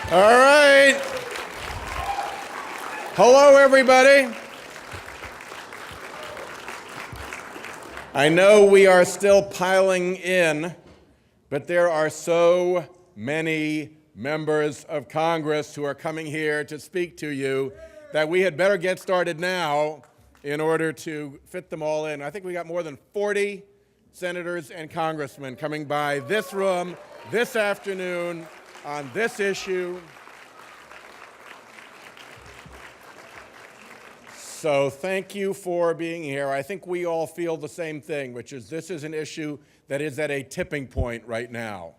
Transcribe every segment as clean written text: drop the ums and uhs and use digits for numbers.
All right. Hello, everybody. I know we are still piling in, but there are so many members of Congress who are coming here to speak to you that we had better get started now in order to fit them all in. I think we got more than 40 senators and congressmen coming by this room this afternoon on this issue. So thank you for being here. I think we all feel the same thing, which is this is an issue that is at a tipping point right now.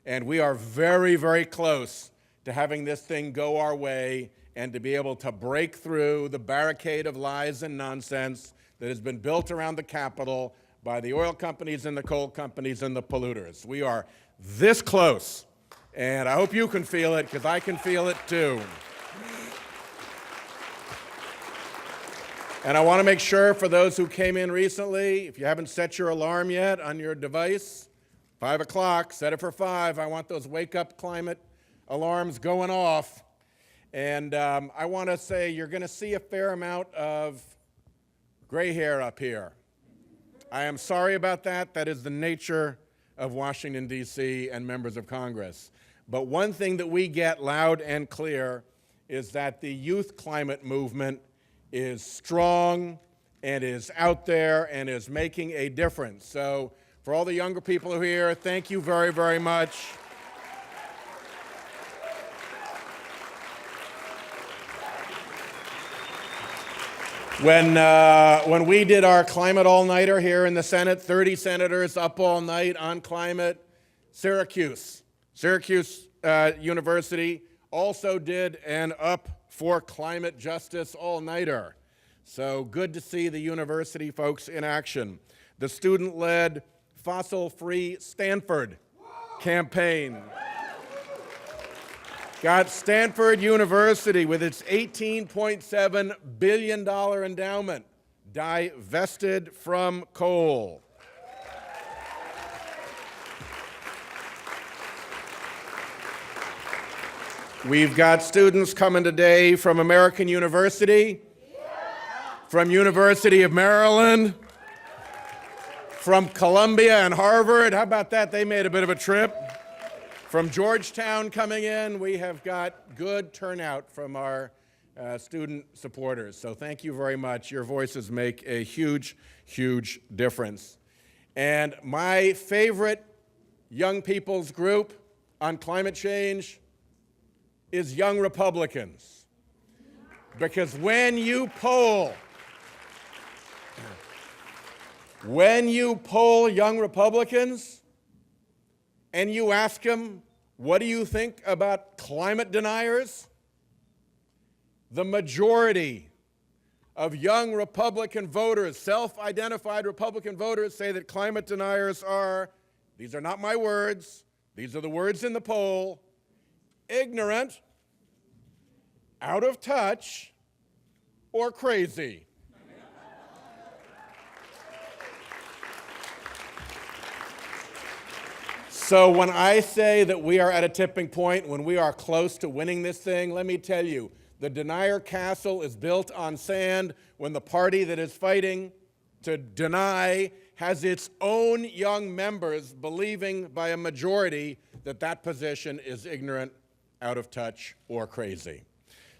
And we are very, very close to having this thing go our way and to be able to break through the barricade of lies and nonsense that has been built around the Capitol by the oil companies and the coal companies and the polluters. We are this close, and I hope you can feel it, because I can feel it too. And I want to make sure for those who came in recently, if you haven't set your alarm yet on your device, 5 o'clock, set it for 5. I want those wake-up climate alarms going off. And I want to say you're going to see a fair amount of gray hair up here. I am sorry about that. That is the nature of Washington, D.C. and members of Congress. But one thing that we get loud and clear is that the youth climate movement is strong and is out there and is making a difference. So for all the younger people who are here, thank you very, very much. When we did our climate all-nighter here in the Senate, 30 senators up all night on climate, Syracuse University also did an up for climate justice all-nighter. So good to see the university folks in action. The student-led fossil-free Stanford campaign got Stanford University with its $18.7 billion endowment divested from coal. We've got students coming today from American University, from University of Maryland, from Columbia and Harvard. How about that? They made a bit of a trip. From Georgetown coming in. We have got good turnout from our student supporters. So thank you very much. Your voices make a huge, huge difference. And my favorite young people's group on climate change is young Republicans. Because when you poll young Republicans and you ask them, what do you think about climate deniers? The majority of young Republican voters, self-identified Republican voters, say that climate deniers are, these are not my words, these are the words in the poll, ignorant, out of touch, or crazy. So when I say that we are at a tipping point, when we are close to winning this thing, let me tell you, the denier castle is built on sand when the party that is fighting to deny has its own young members believing by a majority that that position is ignorant, out of touch, or crazy.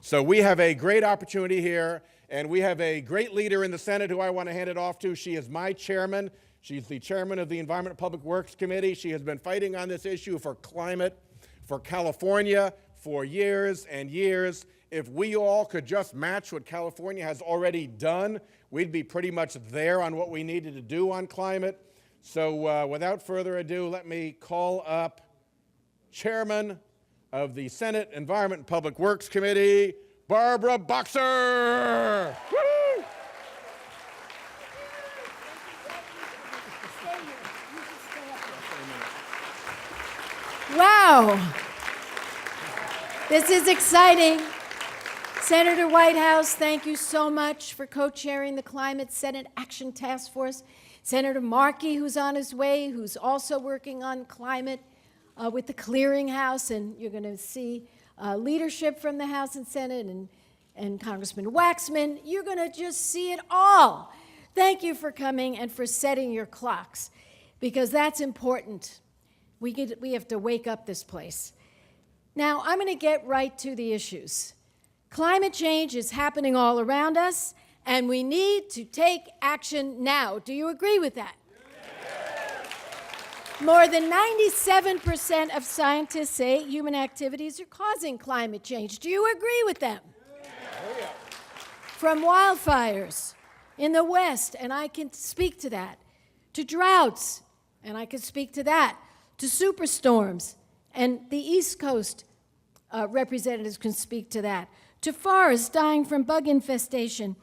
So we have a great opportunity here, and we have a great leader in the Senate who I want to hand it off to. She is my chairman. She's the chairman of the Environment and Public Works Committee. She has been fighting on this issue for climate, for California, for years and years. If we all could just match what California has already done, we'd be pretty much there on what we needed to do on climate. So without further ado, let me call up Chairman of the Senate Environment and Public Works Committee, Barbara Boxer. Woo! Wow, this is exciting. Senator Whitehouse, thank you so much for co-chairing the Climate Senate Action Task Force. Senator Markey, who's on his way, who's also working on climate. with the clearinghouse, and you're going to see leadership from the House and Senate and Congressman Waxman. You're going to just see it all. Thank you for coming and for setting your clocks, because that's important. We have to wake up this place. Now, I'm going to get right to the issues. Climate change is happening all around us, and we need to take action now. Do you agree with that? Yes. More than 97% of scientists say human activities are causing climate change. Do you agree with them? Yes. From wildfires in the West, and I can speak to that, to droughts, and I can speak to that, to superstorms, and the East Coast representatives can speak to that, to forests dying from bug infestation.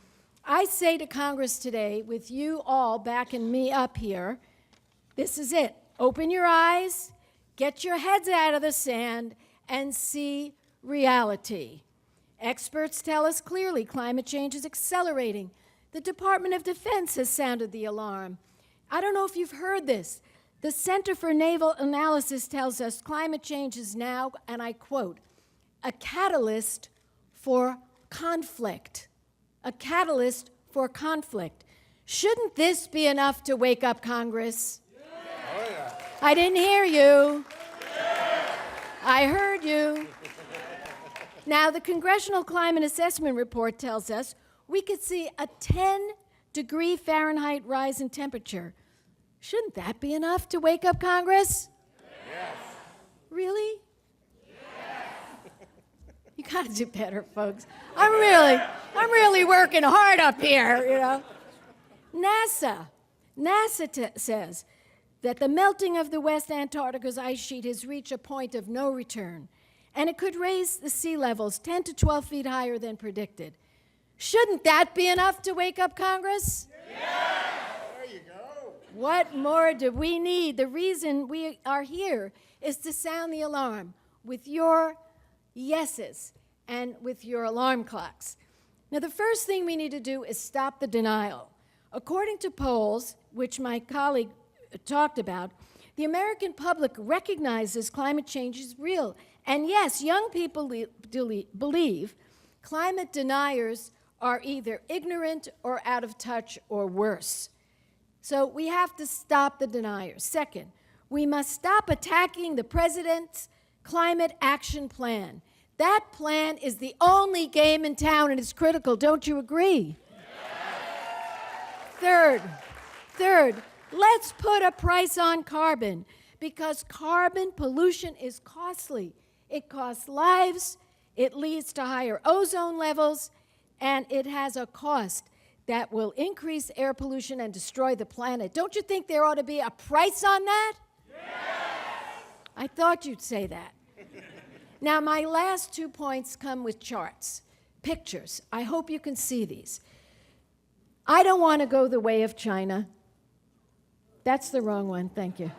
I say to Congress today, with you all backing me up here, this is it. Open your eyes, get your heads out of the sand, and see reality. Experts tell us clearly climate change is accelerating. The Department of Defense has sounded the alarm. I don't know if you've heard this. The Center for Naval Analysis tells us climate change is now, and I quote, a catalyst for conflict. A catalyst for conflict. Shouldn't this be enough to wake up Congress? Yeah. Oh, yeah. I didn't hear you. Yeah. I heard you. Now, the Congressional Climate Assessment Report tells us we could see a 10-degree Fahrenheit rise in temperature. Shouldn't that be enough to wake up Congress? Yes. Really? You got to do better, folks. I'm really working hard up here, you know. NASA says that the melting of the West Antarctica's ice sheet has reached a point of no return, and it could raise the sea levels 10 to 12 feet higher than predicted. Shouldn't that be enough to wake up Congress? Yes! There you go. What more do we need? The reason we are here is to sound the alarm with your yeses and with your alarm clocks. Now, the first thing we need to do is stop the denial. According to polls, which my colleague talked about, the American public recognizes climate change is real. And yes, young people believe climate deniers are either ignorant or out of touch or worse. So we have to stop the deniers. Second, we must stop attacking the president's climate action plan. That plan is the only game in town, and it's critical. Don't you agree? Yes. Third, let's put a price on carbon, because carbon pollution is costly. It costs lives, it leads to higher ozone levels, and it has a cost that will increase air pollution and destroy the planet. Don't you think there ought to be a price on that? Yes. I thought you'd say that. Now, my last 2 points come with charts, pictures. I hope you can see these. I don't want to go the way of China. That's the wrong one, thank you.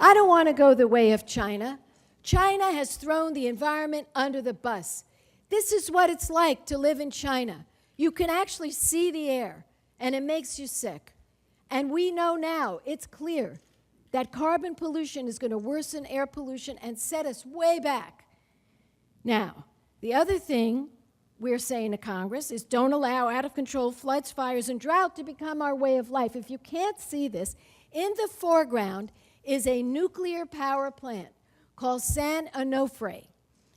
I don't want to go the way of China. China has thrown the environment under the bus. This is what it's like to live in China. You can actually see the air, and it makes you sick. And we know now, it's clear, that carbon pollution is going to worsen air pollution and set us way back. Now, the other thing we're saying to Congress is don't allow out-of-control floods, fires, and drought to become our way of life. If you can't see this, in the foreground is a nuclear power plant called San Onofre.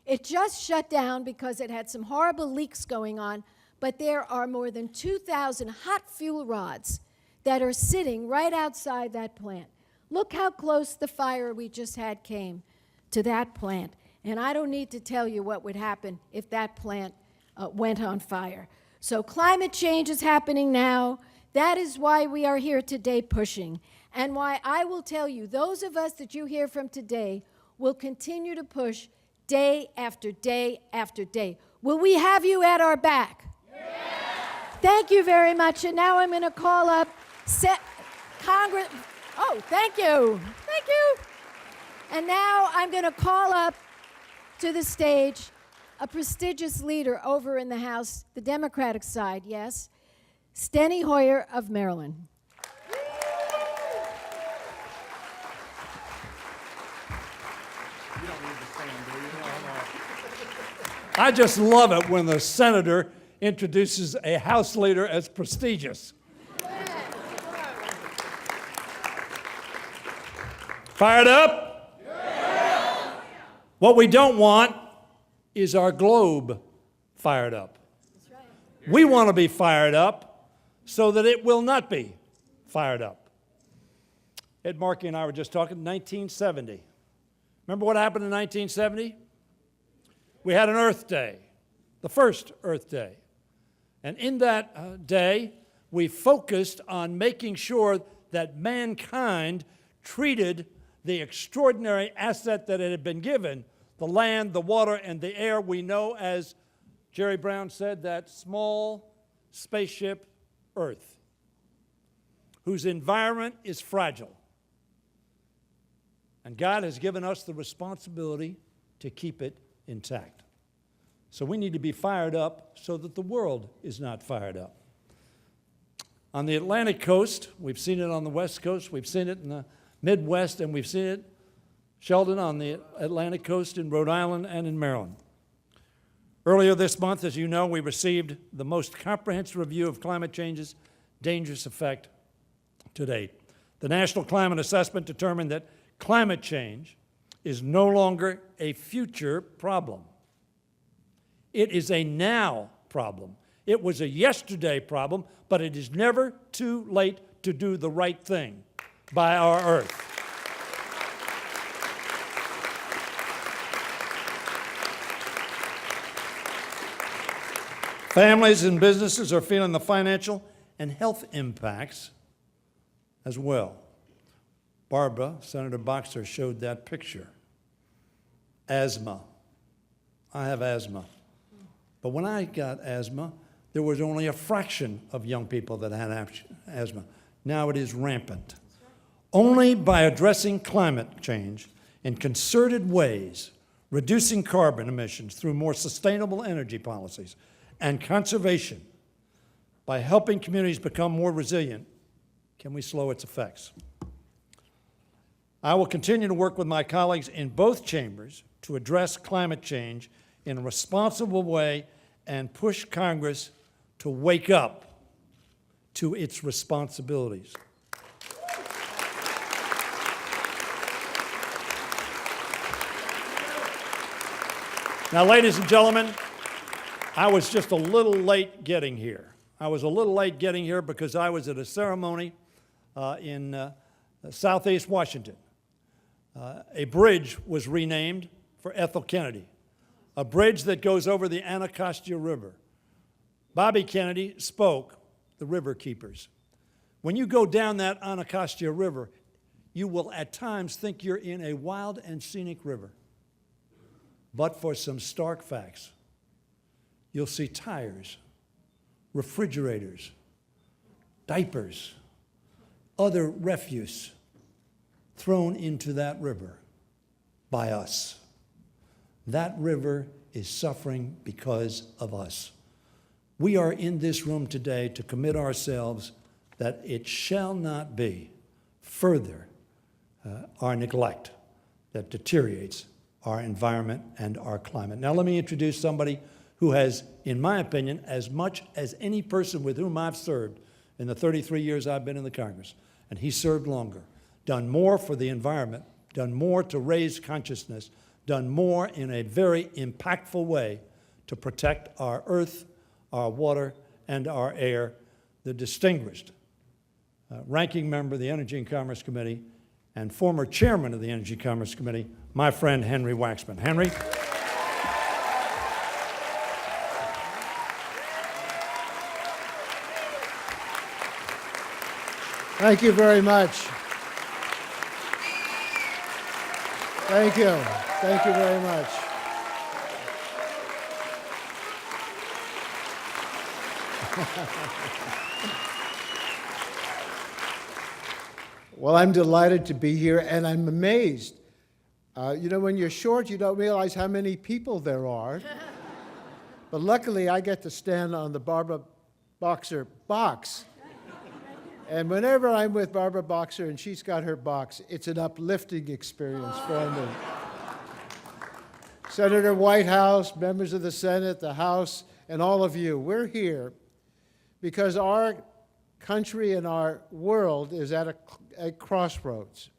It just shut down because it had some horrible leaks going on, but there are more than 2,000 hot fuel rods that are sitting right outside that plant. Look how close the fire we just had came to that plant. And I don't need to tell you what would happen if that plant went on fire. So climate change is happening now. That is why we are here today pushing. And why I will tell you, those of us that you hear from today will continue to push day after day after day. Will we have you at our back? Yes. Thank you very much. And now I'm going to call up Congress. Oh, thank you. Thank you. And now I'm going to call up to the stage a prestigious leader over in the House, the Democratic side, yes, Steny Hoyer of Maryland. I just love it when the senator introduces a House leader as prestigious. Fired up? Yeah. What we don't want is our globe fired up. That's right. We want to be fired up so that it will not be fired up. Ed Markey and I were just talking 1970. Remember what happened in 1970? We had an Earth Day, the first Earth Day. And in that day, we focused on making sure that mankind treated the extraordinary asset that it had been given, the land, the water, and the air we know as, Jerry Brown said, that small spaceship Earth, whose environment is fragile. And God has given us the responsibility to keep it intact. So we need to be fired up so that the world is not fired up. On the Atlantic coast, we've seen it on the West Coast, we've seen it in the Midwest, and we've seen it, Sheldon, on the Atlantic coast in Rhode Island and in Maryland. Earlier this month, as you know, we received the most comprehensive review of climate change's dangerous effect to date. The National Climate Assessment determined that climate change is no longer a future problem. It is a now problem. It was a yesterday problem, but it is never too late to do the right thing by our Earth. Families and businesses are feeling the financial and health impacts as well. Barbara, Senator Boxer, showed that picture. Asthma. I have asthma. But when I got asthma, there was only a fraction of young people that had asthma. Now it is rampant. Only by addressing climate change in concerted ways, reducing carbon emissions through more sustainable energy policies and conservation, by helping communities become more resilient, can we slow its effects. I will continue to work with my colleagues in both chambers to address climate change in a responsible way and push Congress to wake up to its responsibilities. Now, ladies and gentlemen, I was just a little late getting here. I was a little late getting here because I was at a ceremony in Southeast Washington. A bridge was renamed for Ethel Kennedy, a bridge that goes over the Anacostia River. Bobby Kennedy spoke the river keepers. When you go down that Anacostia River, you will at times think you're in a wild and scenic river. But for some stark facts, you'll see tires, refrigerators, diapers, other refuse thrown into that river by us. That river is suffering because of us. We are in this room today to commit ourselves that it shall not be further our neglect that deteriorates our environment and our climate. Now let me introduce somebody who has, in my opinion, as much as any person with whom I've served in the 33 years I've been in the Congress, and he served longer, done more for the environment, done more to raise consciousness, done more in a very impactful way to protect our earth, our water, and our air, the distinguished ranking member of the Energy and Commerce Committee and former chairman of the Energy and Commerce Committee, my friend Henry Waxman. Henry? Thank you very much. Thank you. Thank you very much. Well, I'm delighted to be here, and I'm amazed. You know, when you're short, you don't realize how many people there are. But luckily, I get to stand on the Barbara Boxer box. And whenever I'm with Barbara Boxer and she's got her box, it's an uplifting experience for me. Senator Whitehouse, members of the Senate, the House, and all of you, we're here because our country and our world is at a crossroads.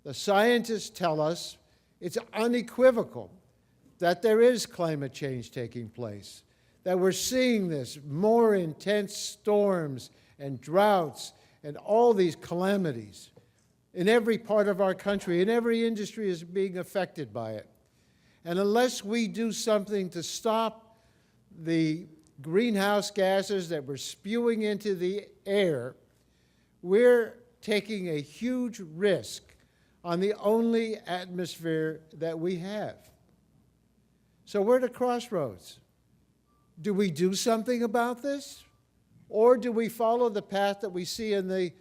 The scientists tell us it's unequivocal that there is climate change taking place, that we're seeing this more intense storms and droughts and all these calamities in every part of our country, and every industry is being affected by it. And unless we do something to stop the greenhouse gases that we're spewing into the air, we're taking a huge risk on the only atmosphere that we have. So we're at a crossroads. Do we do something about this? Or do we follow the path that we see in the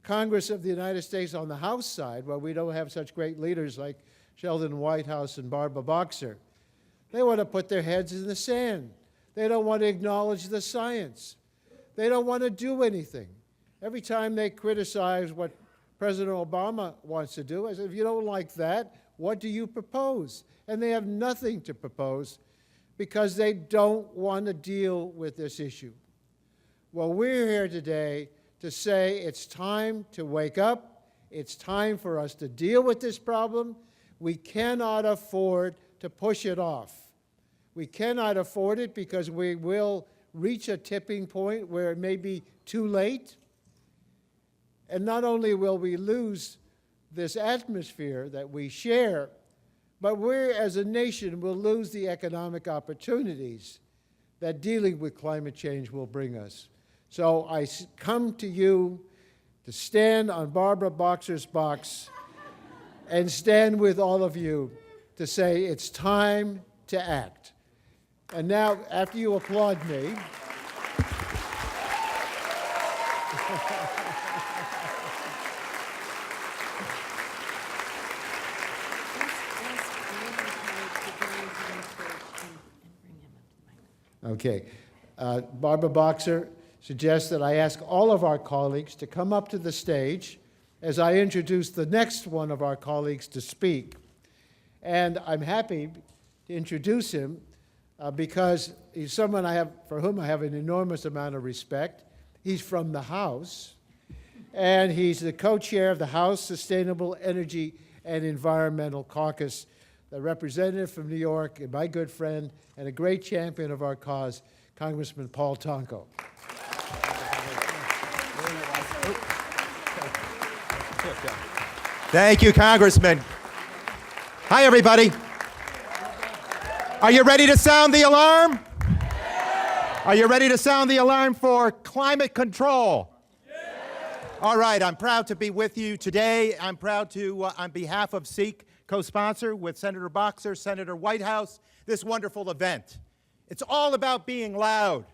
Congress of the United States on the House side, where we don't have such great leaders like Sheldon Whitehouse and Barbara Boxer? They want to put their heads in the sand. They don't want to acknowledge the science. They don't want to do anything. Every time they criticize what President Obama wants to do, I said, if you don't like that, what do you propose? And they have nothing to propose because they don't want to deal with this issue. Well, we're here today to say it's time to wake up. It's time for us to deal with this problem. We cannot afford to push it off. We cannot afford it because we will reach a tipping point where it may be too late. And not only will we lose this atmosphere that we share, but we as a nation will lose the economic opportunities that dealing with climate change will bring us. So I come to you to stand on Barbara Boxer's box and stand with all of you to say it's time to act. And now, after you applaud me, okay, Barbara Boxer suggests that I ask all of our colleagues to come up to the stage as I introduce the next one of our colleagues to speak. And I'm happy to introduce him because he's someone for whom I have an enormous amount of respect. He's from the House, and he's the co-chair of the House Sustainable Energy and Environmental Caucus, the representative from New York, and my good friend, and a great champion of our cause, Congressman Paul Tonko. Thank you, Congressman. Hi, everybody. Are you ready to sound the alarm? Are you ready to sound the alarm for climate control? All right, I'm proud to be with you today. I'm proud to, on behalf of SEEK, co-sponsor with Senator Boxer, Senator Whitehouse, this wonderful event. It's all about being loud,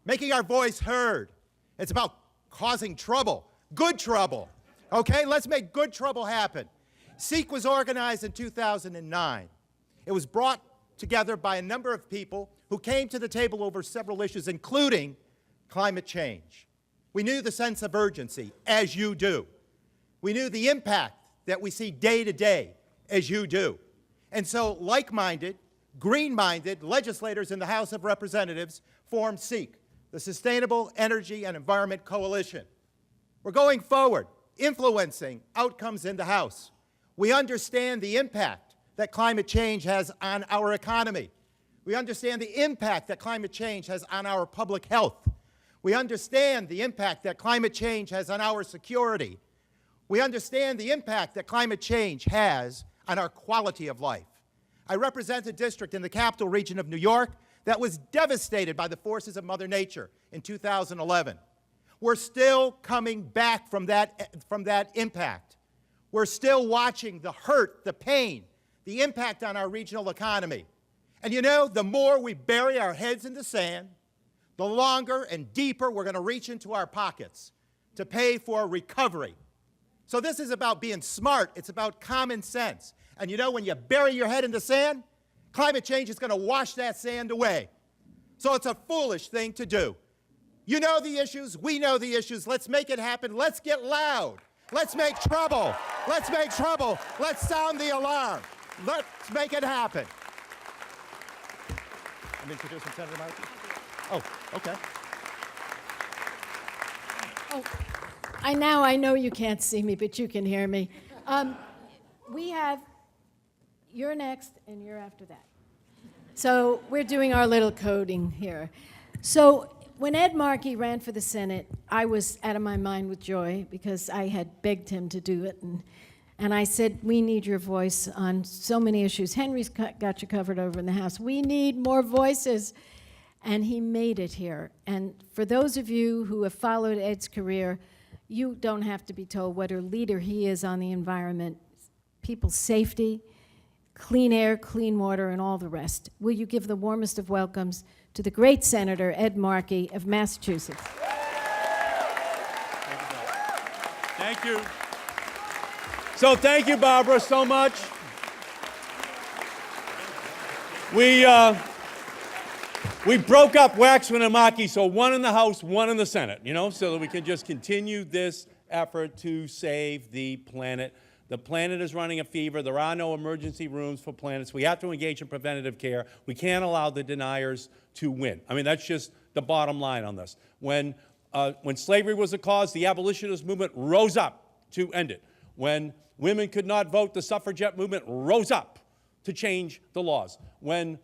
making our voice heard. It's about causing trouble, good trouble. Okay, let's make good trouble happen. SEEK was organized in 2009. It was brought together by a number of people who came to the table over several issues, including climate change. We knew the sense of urgency, as you do. We knew the impact that we see day to day, as you do. And so like-minded, green-minded legislators in the House of Representatives formed SEEK, the Sustainable Energy and Environment Coalition. We're going forward, influencing outcomes in the House. We understand the impact that climate change has on our economy. We understand the impact that climate change has on our public health. We understand the impact that climate change has on our security. We understand the impact that climate change has on our quality of life. I represent a district in the capital region of New York that was devastated by the forces of Mother Nature in 2011. We're still coming back from that impact. We're still watching the hurt, the pain, the impact on our regional economy. And you know, the more we bury our heads in the sand, the longer and deeper we're going to reach into our pockets to pay for recovery. So this is about being smart. It's about common sense. And you know, when you bury your head in the sand, climate change is going to wash that sand away. So it's a foolish thing to do. You know the issues. We know the issues. Let's make it happen. Let's get loud. Let's make trouble. Let's make trouble. Let's sound the alarm. Let's make it happen. I'm introducing Senator Markey. Oh, okay. Oh, I know you can't see me, but you can hear me. You're next, and you're after that. So we're doing our little coding here. So when Ed Markey ran for the Senate, I was out of my mind with joy because I had begged him to do it, and I said, we need your voice on so many issues. Henry's got you covered over in the House. We need more voices. And he made it here. And for those of you who have followed Ed's career, you don't have to be told what a leader he is on the environment, people's safety, clean air, clean water, and all the rest. Will you give the warmest of welcomes to the great Senator Ed Markey of Massachusetts? Thank you. So thank you, Barbara, so much. We broke up Waxman and Markey, so one in the House, one in the Senate, so that we can just continue this effort to save the planet. The planet is running a fever. There are no emergency rooms for planets. We have to engage in preventative care. We can't allow the deniers to win. I mean, that's just the bottom line on this. When slavery was the cause, the abolitionist movement rose up to end it. When women could not vote, the suffragette movement rose up to change the laws. When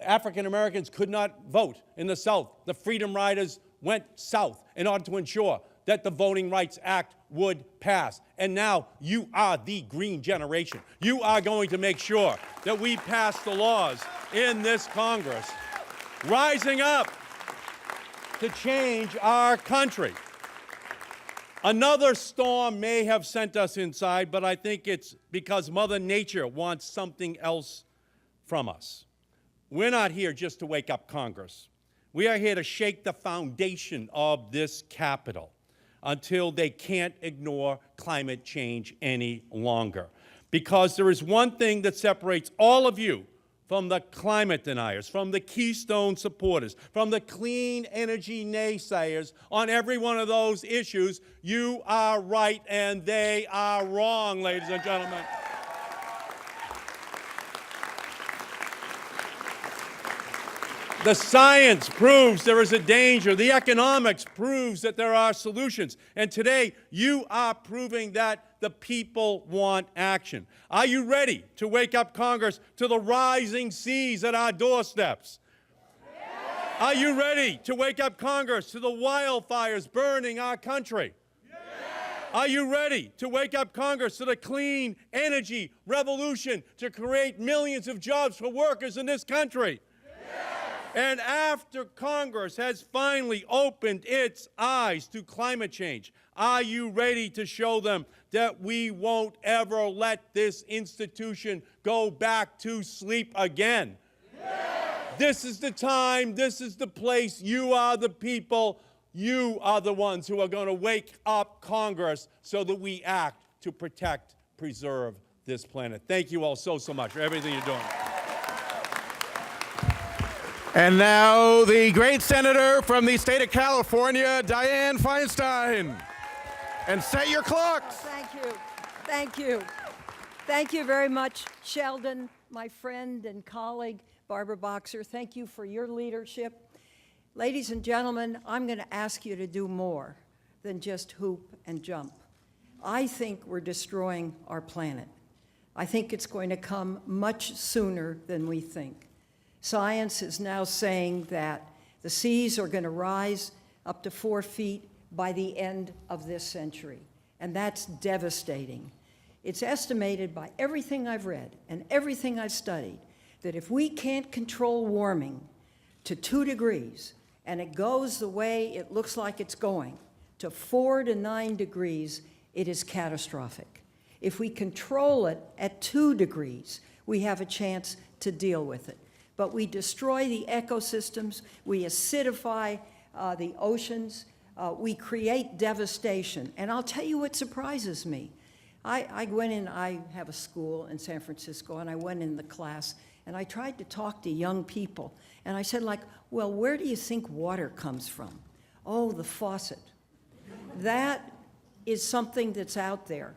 African Americans could not vote in the South, the Freedom Riders went south in order to ensure that the Voting Rights Act would pass. And now you are the green generation. You are going to make sure that we pass the laws in this Congress, rising up to change our country. Another storm may have sent us inside, but I think it's because Mother Nature wants something else from us. We're not here just to wake up Congress. We are here to shake the foundation of this Capitol until they can't ignore climate change any longer. Because there is one thing that separates all of you from the climate deniers, from the Keystone supporters, from the clean energy naysayers on every one of those issues. You are right and they are wrong, ladies and gentlemen. The science proves there is a danger. The economics proves that there are solutions. And today, you are proving that the people want action. Are you ready to wake up Congress to the rising seas at our doorsteps? Yes. Are you ready to wake up Congress to the wildfires burning our country? Yes. Are you ready to wake up Congress to the clean energy revolution to create millions of jobs for workers in this country? And after Congress has finally opened its eyes to climate change, are you ready to show them that we won't ever let this institution go back to sleep again? Yes. This is the time, this is the place, you are the people, you are the ones who are going to wake up Congress so that we act to protect, preserve this planet. Thank you all so much for everything you're doing. And now, the great senator from the state of California, Dianne Feinstein. And set your clocks. Thank you. Thank you. Thank you very much, Sheldon, my friend and colleague, Barbara Boxer. Thank you for your leadership. Ladies and gentlemen, I'm going to ask you to do more than just hoop and jump. I think we're destroying our planet. I think it's going to come much sooner than we think. Science is now saying that the seas are going to rise up to 4 feet by the end of this century, and that's devastating. It's estimated by everything I've read and everything I've studied that if we can't control warming to 2 degrees, and it goes the way it looks like it's going, to 4 to 9 degrees, it is catastrophic. If we control it at 2 degrees, we have a chance to deal with it. But we destroy the ecosystems, we acidify the oceans, we create devastation. And I'll tell you what surprises me. I have a school in San Francisco, and I went in the class, and I tried to talk to young people. And I said, well, where do you think water comes from? Oh, the faucet. That is something that's out there.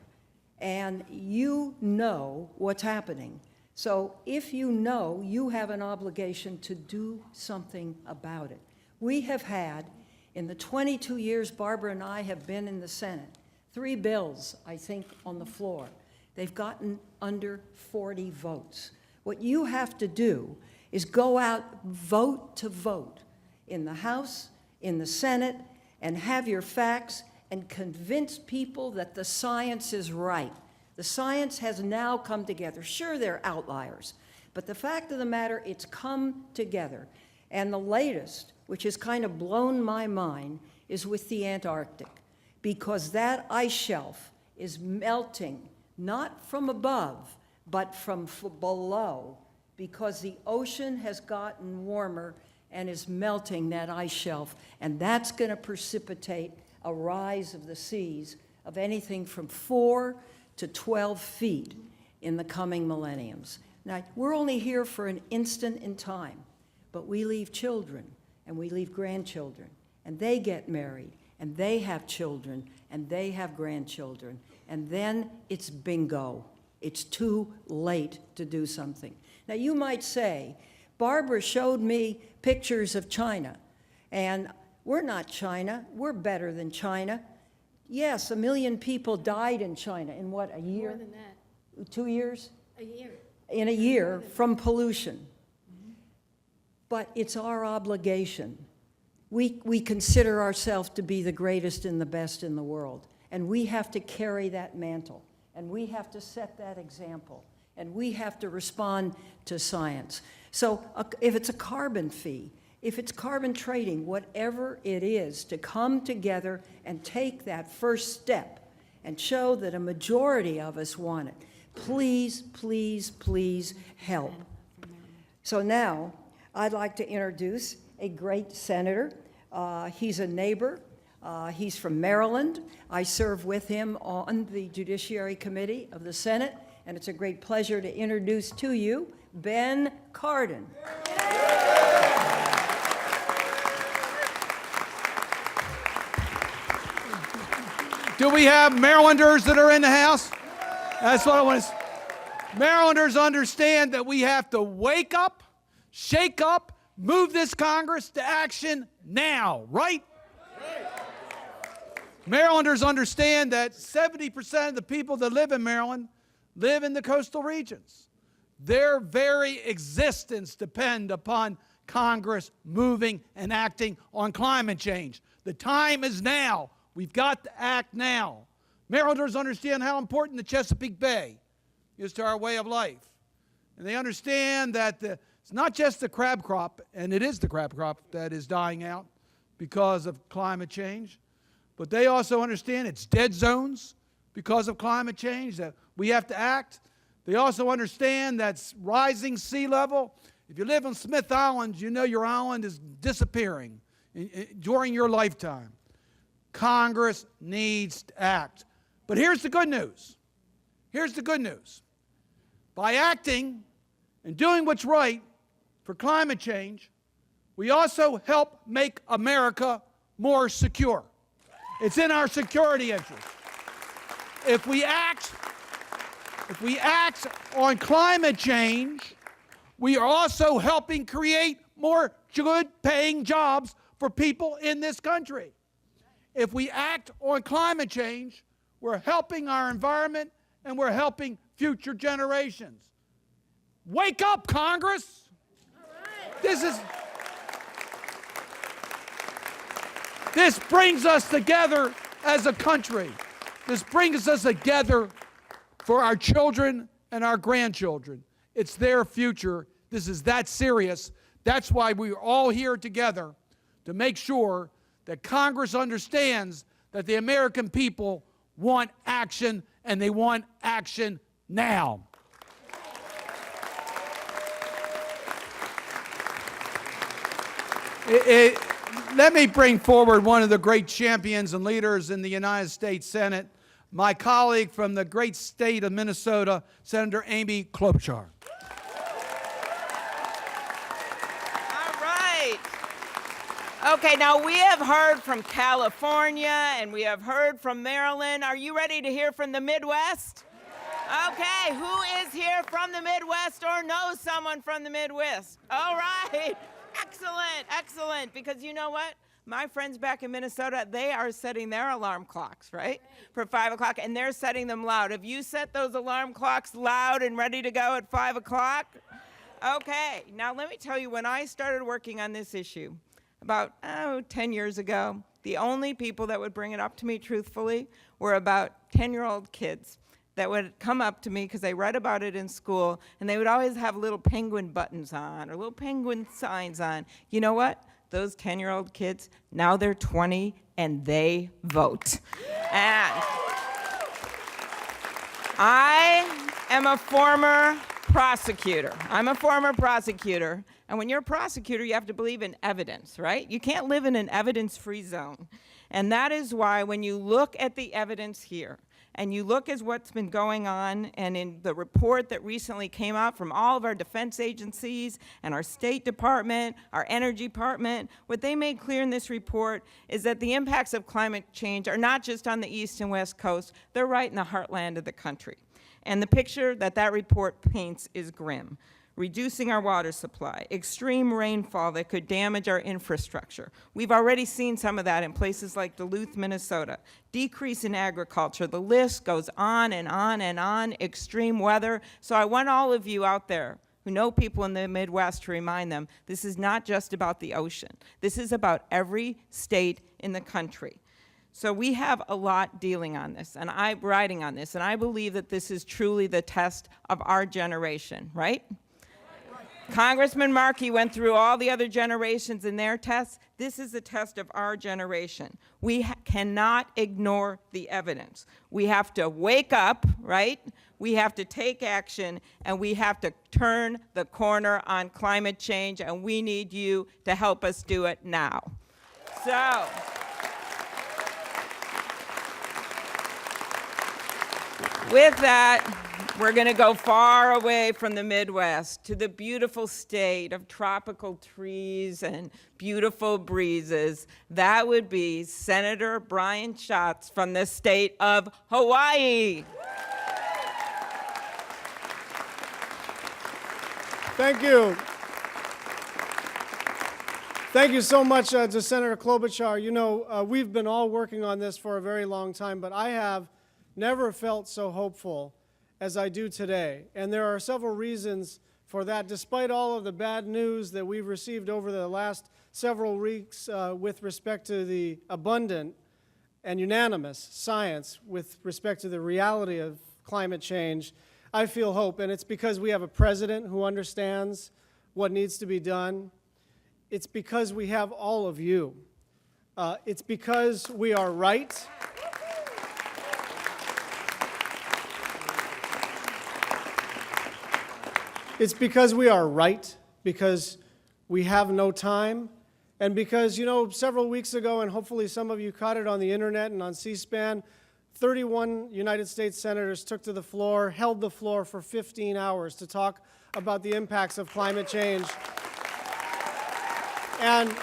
And you know what's happening. So if you know, you have an obligation to do something about it. We have had, in the 22 years Barbara and I have been in the Senate, 3 bills, I think, on the floor. They've gotten under 40 votes. What you have to do is go out vote to vote in the House, in the Senate, and have your facts and convince people that the science is right. The science has now come together. Sure, there are outliers, but the fact of the matter, it's come together. And the latest, which has kind of blown my mind, is with the Antarctic, because that ice shelf is melting, not from above, but from below, because the ocean has gotten warmer and is melting that ice shelf, and that's going to precipitate a rise of the seas of anything from 4 to 12 feet in the coming millenniums. Now, we're only here for an instant in time, but we leave children, and we leave grandchildren, and they get married, and they have children, and they have grandchildren, and then it's bingo. It's too late to do something. Now, you might say, Barbara showed me pictures of China, and we're not China. We're better than China. Yes, 1 million people died in China in what, a year? More than that. 2 years? A year. In a year from pollution. But it's our obligation. We consider ourselves to be the greatest and the best in the world, and we have to carry that mantle, and we have to set that example, and we have to respond to science. So if it's a carbon fee, if it's carbon trading, whatever it is, to come together and take that first step and show that a majority of us want it, please, please, please help. So now, I'd like to introduce a great senator. He's a neighbor. He's from Maryland. I serve with him on the Judiciary Committee of the Senate, and it's a great pleasure to introduce to you Ben Cardin. Do we have Marylanders that are in the House? That's what I want to. Marylanders understand that we have to wake up, shake up, move this Congress to action now, right? Marylanders understand that 70% of the people that live in Maryland live in the coastal regions. Their very existence depend upon Congress moving and acting on climate change. The time is now. We've got to act now. Marylanders understand how important the Chesapeake Bay is to our way of life. And they understand that it's not just the crab crop, and it is the crab crop that is dying out because of climate change, but they also understand it's dead zones because of climate change, that we have to act. They also understand that rising sea level. If you live on Smith Island, you know your island is disappearing during your lifetime. Congress needs to act. But here's the good news. Here's the good news. By acting and doing what's right for climate change, we also help make America more secure. It's in our security interest. If we act on climate change, we are also helping create more good-paying jobs for people in this country. If we act on climate change, we're helping our environment and we're helping future generations. Wake up, Congress! This brings us together as a country. This brings us together for our children and our grandchildren. It's their future. This is that serious. That's why we're all here together, to make sure that Congress understands that the American people want action, and they want action now. Let me bring forward one of the great champions and leaders in the United States Senate, my colleague from the great state of Minnesota, Senator Amy Klobuchar. Okay, now we have heard from California and we have heard from Maryland. Are you ready to hear from the Midwest? Okay, who is here from the Midwest or knows someone from the Midwest? All right. Excellent, excellent. Because you know what? My friends back in Minnesota, they are setting their alarm clocks, right? For 5 o'clock, and they're setting them loud. Have you set those alarm clocks loud and ready to go at 5 o'clock? Okay, now let me tell you, when I started working on this issue about 10 years ago, the only people that would bring it up to me truthfully were about 10-year-old kids that would come up to me because they read about it in school, and they would always have little penguin buttons on or little penguin signs on. You know what? Those 10-year-old kids, now they're 20 and they vote. And I am a former prosecutor. I'm a former prosecutor. And when you're a prosecutor, you have to believe in evidence, right? You can't live in an evidence-free zone. And that is why when you look at the evidence here, and you look at what's been going on, and in the report that recently came out from all of our defense agencies and our State Department, our Energy Department, what they made clear in this report is that the impacts of climate change are not just on the East and West Coast, they're right in the heartland of the country. And the picture that that report paints is grim. Reducing our water supply, extreme rainfall that could damage our infrastructure. We've already seen some of that in places like Duluth, Minnesota. Decrease in agriculture, the list goes on and on and on, extreme weather. So I want all of you out there who know people in the Midwest to remind them, this is not just about the ocean. This is about every state in the country. So we have a lot dealing on this, and I'm writing on this, and I believe that this is truly the test of our generation, right? Congressman Markey went through all the other generations in their tests. This is the test of our generation. We cannot ignore the evidence. We have to wake up, right? We have to take action, and we have to turn the corner on climate change, and we need you to help us do it now. So, with that, we're going to go far away from the Midwest to the beautiful state of tropical trees and beautiful breezes. That would be Senator Brian Schatz from the state of Hawaii. Thank you. Thank you so much to Senator Klobuchar. You know, we've been all working on this for a very long time, but I have never felt so hopeful as I do today. And there are several reasons for that, despite all of the bad news that we've received over the last several weeks with respect to the abundant and unanimous science with respect to the reality of climate change. I feel hope, and it's because we have a president who understands what needs to be done. It's because we have all of you. It's because we are right. It's because we are right, because we have no time, and because, you know, several weeks ago, and hopefully some of you caught it on the internet and on C-SPAN, 31 United States senators took to the floor, held the floor for 15 hours to talk about the impacts of climate change. And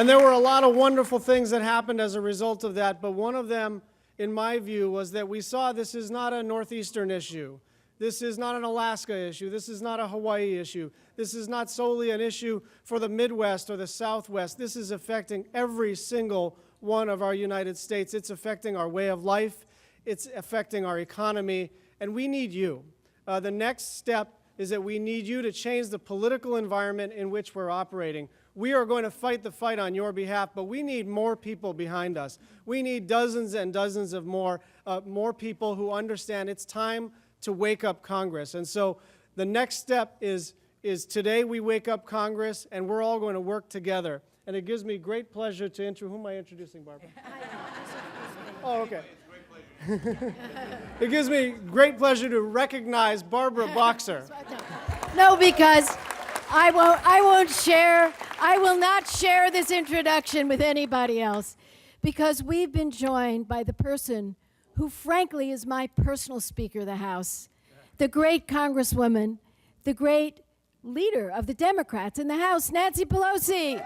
there were a lot of wonderful things that happened as a result of that, but one of them, in my view, was that we saw this is not a Northeastern issue. This is not an Alaska issue. This is not a Hawaii issue. This is not solely an issue for the Midwest or the Southwest. This is affecting every single one of our United States. It's affecting our way of life. It's affecting our economy. And we need you. The next step is that we need you to change the political environment in which we're operating. We are going to fight the fight on your behalf, but we need more people behind us. We need dozens and dozens of more people who understand it's time to wake up Congress. And so the next step is today we wake up Congress, and we're all going to work together. And it gives me great pleasure to who am I introducing, Barbara? Oh, okay. It gives me great pleasure to recognize Barbara Boxer. No, because I will not share this introduction with anybody else, because we've been joined by the person who frankly is my personal Speaker of the House, the great Congresswoman, the great leader of the Democrats in the House, Nancy Pelosi.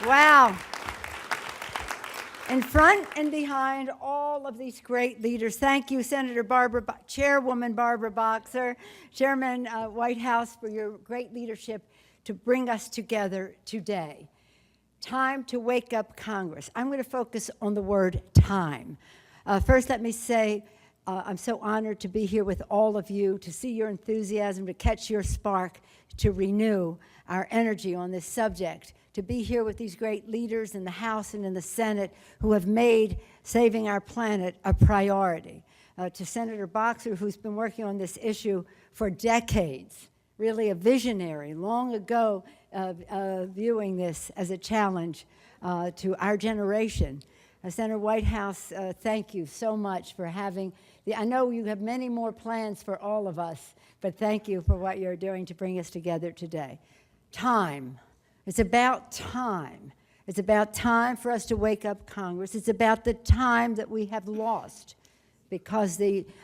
Wow. In front and behind all of these great leaders, thank you, Chairwoman Barbara Boxer, Chairman White House, for your great leadership to bring us together today. Time to wake up Congress. I'm going to focus on the word time. First, let me say I'm so honored to be here with all of you, to see your enthusiasm, to catch your spark, to renew our energy on this subject, to be here with these great leaders in the House and in the Senate who have made saving our planet a priority. To Senator Boxer, who's been working on this issue for decades, really a visionary, long ago viewing this as a challenge to our generation. Senator Whitehouse, thank you so much for having I know you have many more plans for all of us, but thank you for what you're doing to bring us together today. Time. It's about time. It's about time for us to wake up Congress. It's about the time that we have lost because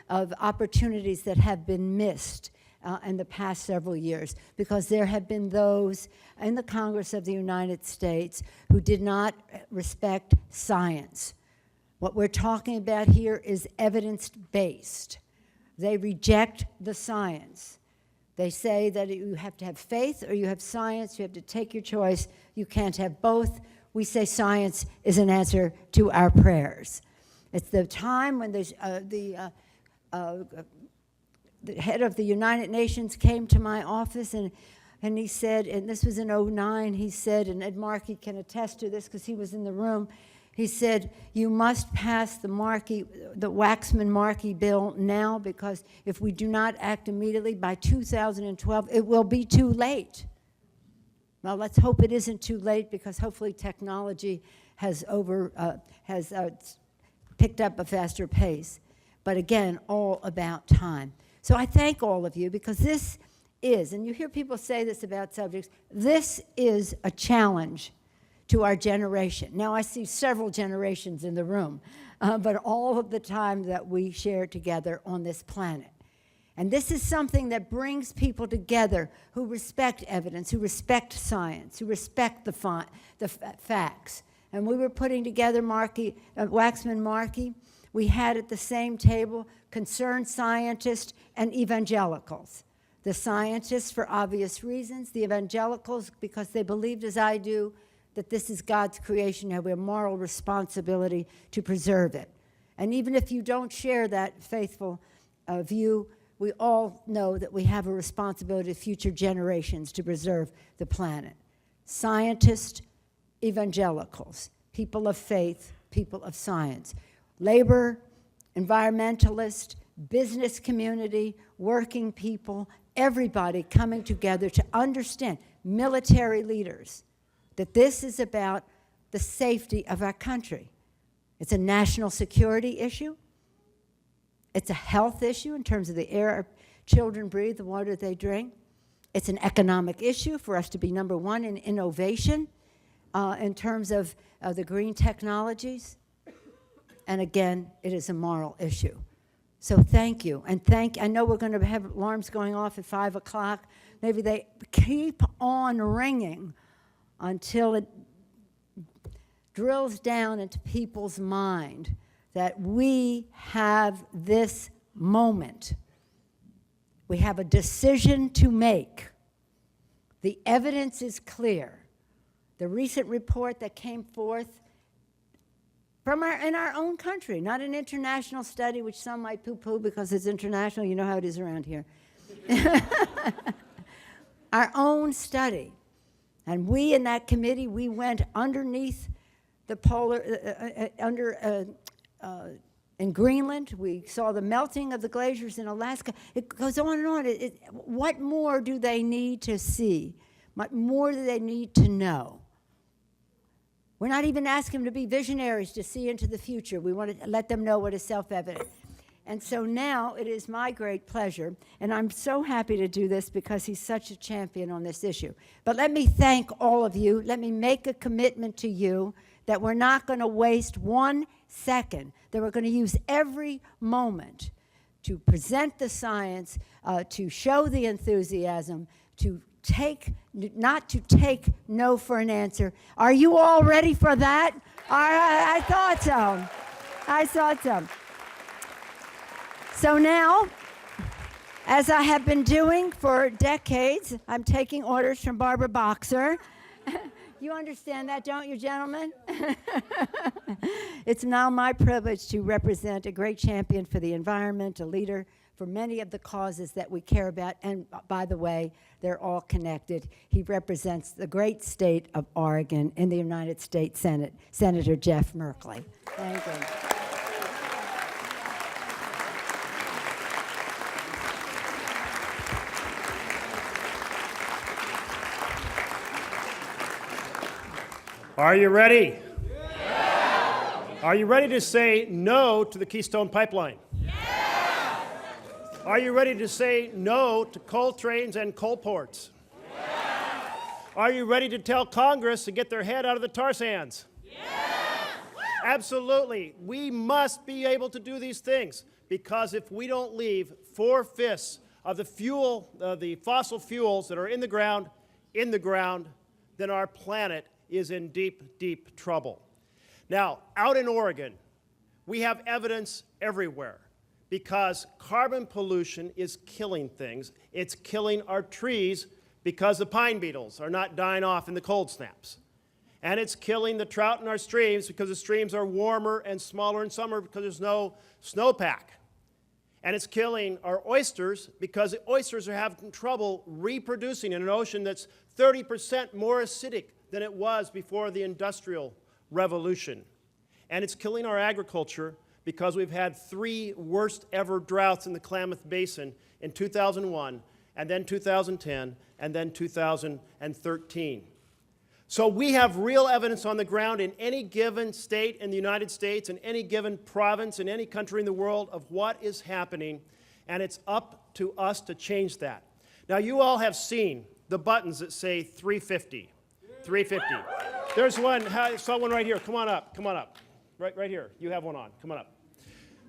of opportunities that have been missed in the past several years, because there have been those in the Congress of the United States who did not respect science. What we're talking about here is evidence-based. They reject the science. They say that you have to have faith or you have science. You have to take your choice. You can't have both. We say science is an answer to our prayers. It's the time when the head of the United Nations came to my office and he said, and this was in '09, he said, and Ed Markey can attest to this because he was in the room, he said, you must pass the Waxman-Markey bill now, because if we do not act immediately by 2012, it will be too late. Well, let's hope it isn't too late, because hopefully technology has picked up a faster pace. But again, all about time. So I thank all of you, because this is, and you hear people say this about subjects, this is a challenge to our generation. Now, I see several generations in the room, but all of the time that we share together on this planet. And this is something that brings people together who respect evidence, who respect science, who respect the facts. And we were putting together Waxman-Markey. We had at the same table concerned scientists and evangelicals. The scientists for obvious reasons, the evangelicals because they believed, as I do, that this is God's creation and we have a moral responsibility to preserve it. And even if you don't share that faithful view, we all know that we have a responsibility to future generations to preserve the planet. Scientists, evangelicals, people of faith, people of science, labor, environmentalists, business community, working people, everybody coming together to understand, military leaders, that this is about the safety of our country. It's a national security issue. It's a health issue in terms of the air our children breathe, the water they drink. It's an economic issue for us to be number one in innovation in terms of the green technologies. And again, it is a moral issue. So thank you. And I know we're going to have alarms going off at 5 o'clock. Maybe they keep on ringing until it drills down into people's mind that we have this moment. We have a decision to make. The evidence is clear. The recent report that came forth in our own country, not an international study, which some might poo-poo because it's international. You know how it is around here. Our own study. And we in that committee, we went underneath the in Greenland. We saw the melting of the glaciers in Alaska. It goes on and on. What more do they need to see? What more do they need to know? We're not even asking them to be visionaries to see into the future. We want to let them know what is self-evident. And so now it is my great pleasure, and I'm so happy to do this because he's such a champion on this issue. But let me thank all of you. Let me make a commitment to you that we're not going to waste 1 second, that we're going to use every moment to present the science, to show the enthusiasm, to not to take no for an answer. Are you all ready for that? I thought so. I thought so. So now, as I have been doing for decades, I'm taking orders from Barbara Boxer. You understand that, don't you, gentlemen? It's now my privilege to represent a great champion for the environment, a leader for many of the causes that we care about. And by the way, they're all connected. He represents the great state of Oregon in the United States Senate, Senator Jeff Merkley. Thank you. Are you ready? Yeah. Are you ready to say no to the Keystone Pipeline? Yeah. Are you ready to say no to coal trains and coal ports? Yeah. Are you ready to tell Congress to get their head out of the tar sands? Yeah. Absolutely. We must be able to do these things, because if we don't leave 4/5 of the fossil fuels that are in the ground, then our planet is in deep, deep trouble. Now, out in Oregon, we have evidence everywhere, because carbon pollution is killing things. It's killing our trees because the pine beetles are not dying off in the cold snaps. And it's killing the trout in our streams because the streams are warmer and smaller in summer because there's no snowpack. And it's killing our oysters because the oysters are having trouble reproducing in an ocean that's 30% more acidic than it was before the Industrial Revolution. And it's killing our agriculture because we've had 3 worst ever droughts in the Klamath Basin in 2001, and then 2010, and then 2013. So we have real evidence on the ground in any given state in the United States, in any given province, in any country in the world, of what is happening, and it's up to us to change that. Now, you all have seen the buttons that say 350. 350. There's one. I saw one right here. Come on up. Come on up. Right here. You have one on. Come on up.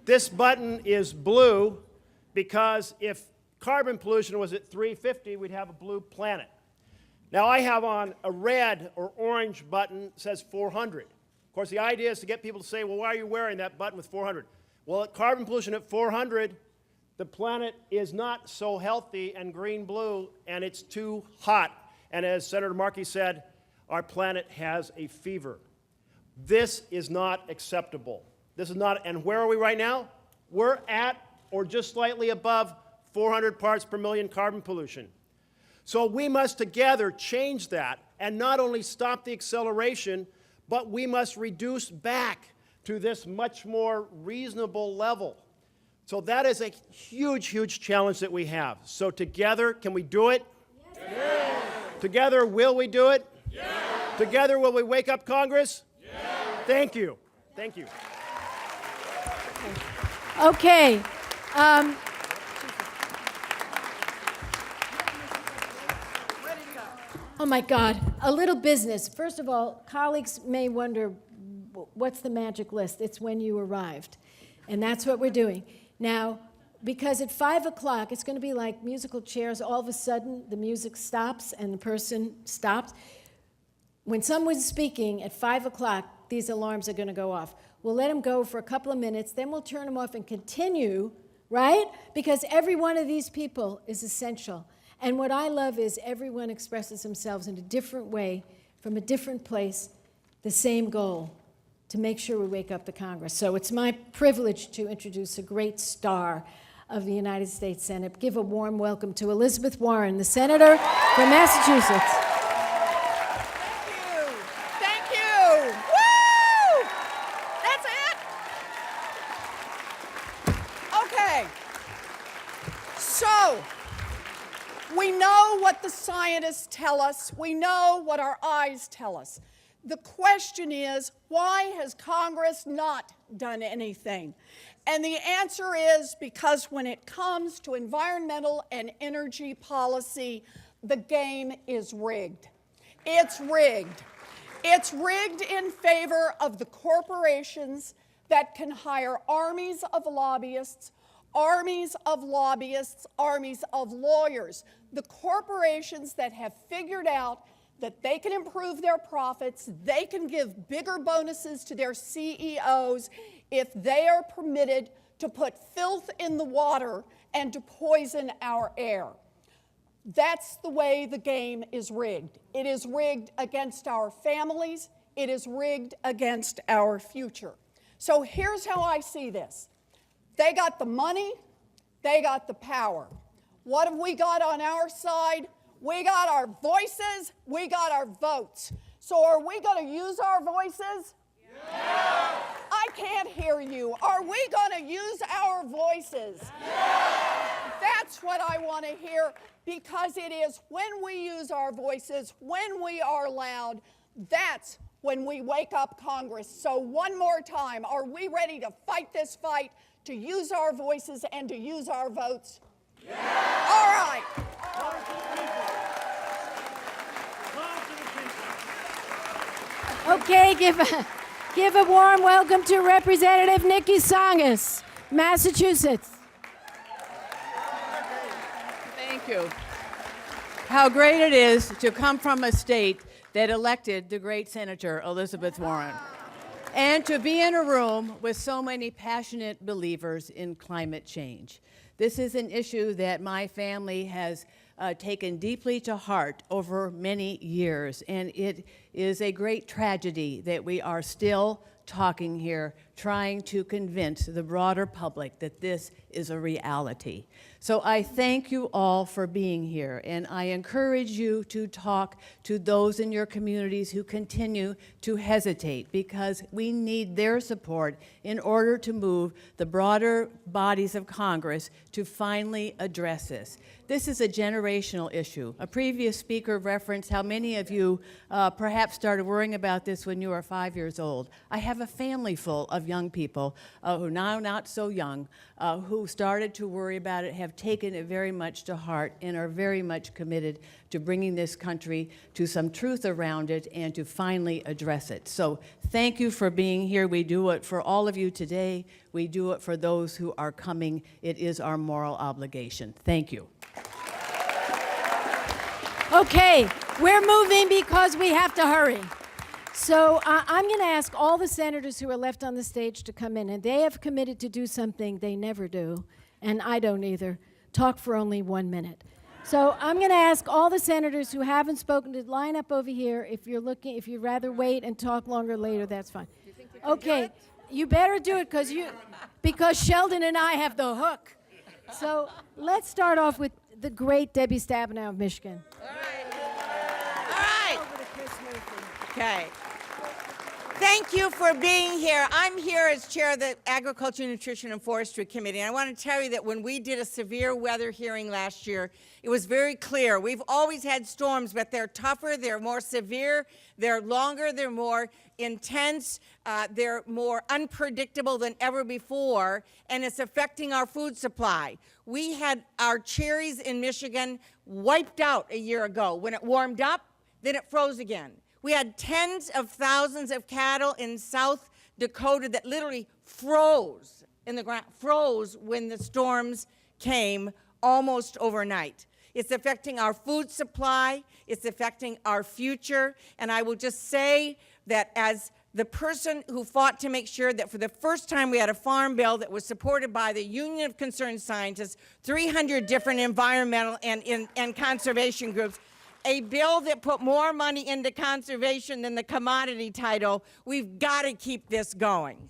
This button is blue because if carbon pollution was at 350, we'd have a blue planet. Now, I have on a red or orange button that says 400. Of course, the idea is to get people to say, well, why are you wearing that button with 400? Well, at carbon pollution at 400, the planet is not so healthy and green-blue, and it's too hot. And as Senator Markey said, our planet has a fever. This is not acceptable. This is not, and where are we right now? We're at or just slightly above 400 parts per million carbon pollution. So we must together change that and not only stop the acceleration, but we must reduce back to this much more reasonable level. So that is a huge, huge challenge that we have. So together, can we do it? Yes. Together, will we do it? Yes. Together, will we wake up Congress? Yes. Thank you. Thank you. Okay. Oh my God, a little business. First of all, colleagues may wonder, what's the magic list? It's when you arrived. And that's what we're doing. Now, because at 5 o'clock, it's going to be like musical chairs. All of a sudden, the music stops and the person stops. When someone's speaking at 5 o'clock, these alarms are going to go off. We'll let them go for a couple of minutes, then we'll turn them off and continue, right? Because every one of these people is essential. And what I love is everyone expresses themselves in a different way, from a different place, the same goal, to make sure we wake up the Congress. So it's my privilege to introduce a great star of the United States Senate. Give a warm welcome to Elizabeth Warren, the senator from Massachusetts. Thank you. Thank you. Woo! That's it? Okay. So, we know what the scientists tell us. We know what our eyes tell us. The question is, why has Congress not done anything? And the answer is because when it comes to environmental and energy policy, the game is rigged. It's rigged. It's rigged in favor of the corporations that can hire armies of lobbyists, armies of lobbyists, armies of lawyers, the corporations that have figured out that they can improve their profits, they can give bigger bonuses to their CEOs if they are permitted to put filth in the water and to poison our air. That's the way the game is rigged. It is rigged against our families. It is rigged against our future. So here's how I see this. They got the money, they got the power. What have we got on our side? We got our voices, we got our votes. So are we going to use our voices? Yes. I can't hear you. Are we going to use our voices? Yes. That's what I want to hear, because it is when we use our voices, when we are loud, that's when we wake up Congress. So one more time, are we ready to fight this fight, to use our voices and to use our votes? Yes. All right. Okay, give a warm welcome to Representative Nikki Tsongas, Massachusetts. Thank you. How great it is to come from a state that elected the great Senator Elizabeth Warren, and to be in a room with so many passionate believers in climate change. This is an issue that my family has taken deeply to heart over many years, and it is a great tragedy that we are still talking here, trying to convince the broader public that this is a reality. So I thank you all for being here, and I encourage you to talk to those in your communities who continue to hesitate, because we need their support in order to move the broader bodies of Congress to finally address this. This is a generational issue. A previous speaker referenced how many of you perhaps started worrying about this when you were 5 years old. I have a family full of young people who are now not so young, who started to worry about it, have taken it very much to heart, and are very much committed to bringing this country to some truth around it and to finally address it. So thank you for being here. We do it for all of you today. We do it for those who are coming. It is our moral obligation. Thank you. Okay, we're moving because we have to hurry. So I'm going to ask all the senators who are left on the stage to come in, and they have committed to do something they never do, and I don't either, talk for only 1 minute. So I'm going to ask all the senators who haven't spoken to line up over here. If you'd rather wait and talk longer later, that's fine. Okay, you better do it because Sheldon and I have the hook. So let's start off with the great Debbie Stabenow of Michigan. All right. Okay. Thank you for being here. I'm here as chair of the Agriculture, Nutrition, and Forestry Committee. And I want to tell you that when we did a severe weather hearing last year, it was very clear. We've always had storms, but they're tougher, they're more severe, they're longer, they're more intense, they're more unpredictable than ever before, and it's affecting our food supply. We had our cherries in Michigan wiped out a year ago. When it warmed up, then it froze again. We had tens of thousands of cattle in South Dakota that literally froze in the ground, froze when the storms came almost overnight. It's affecting our food supply, it's affecting our future, and I will just say that as the person who fought to make sure that for the first time we had a farm bill that was supported by the Union of Concerned Scientists, 300 different environmental and conservation groups, a bill that put more money into conservation than the commodity title, we've got to keep this going.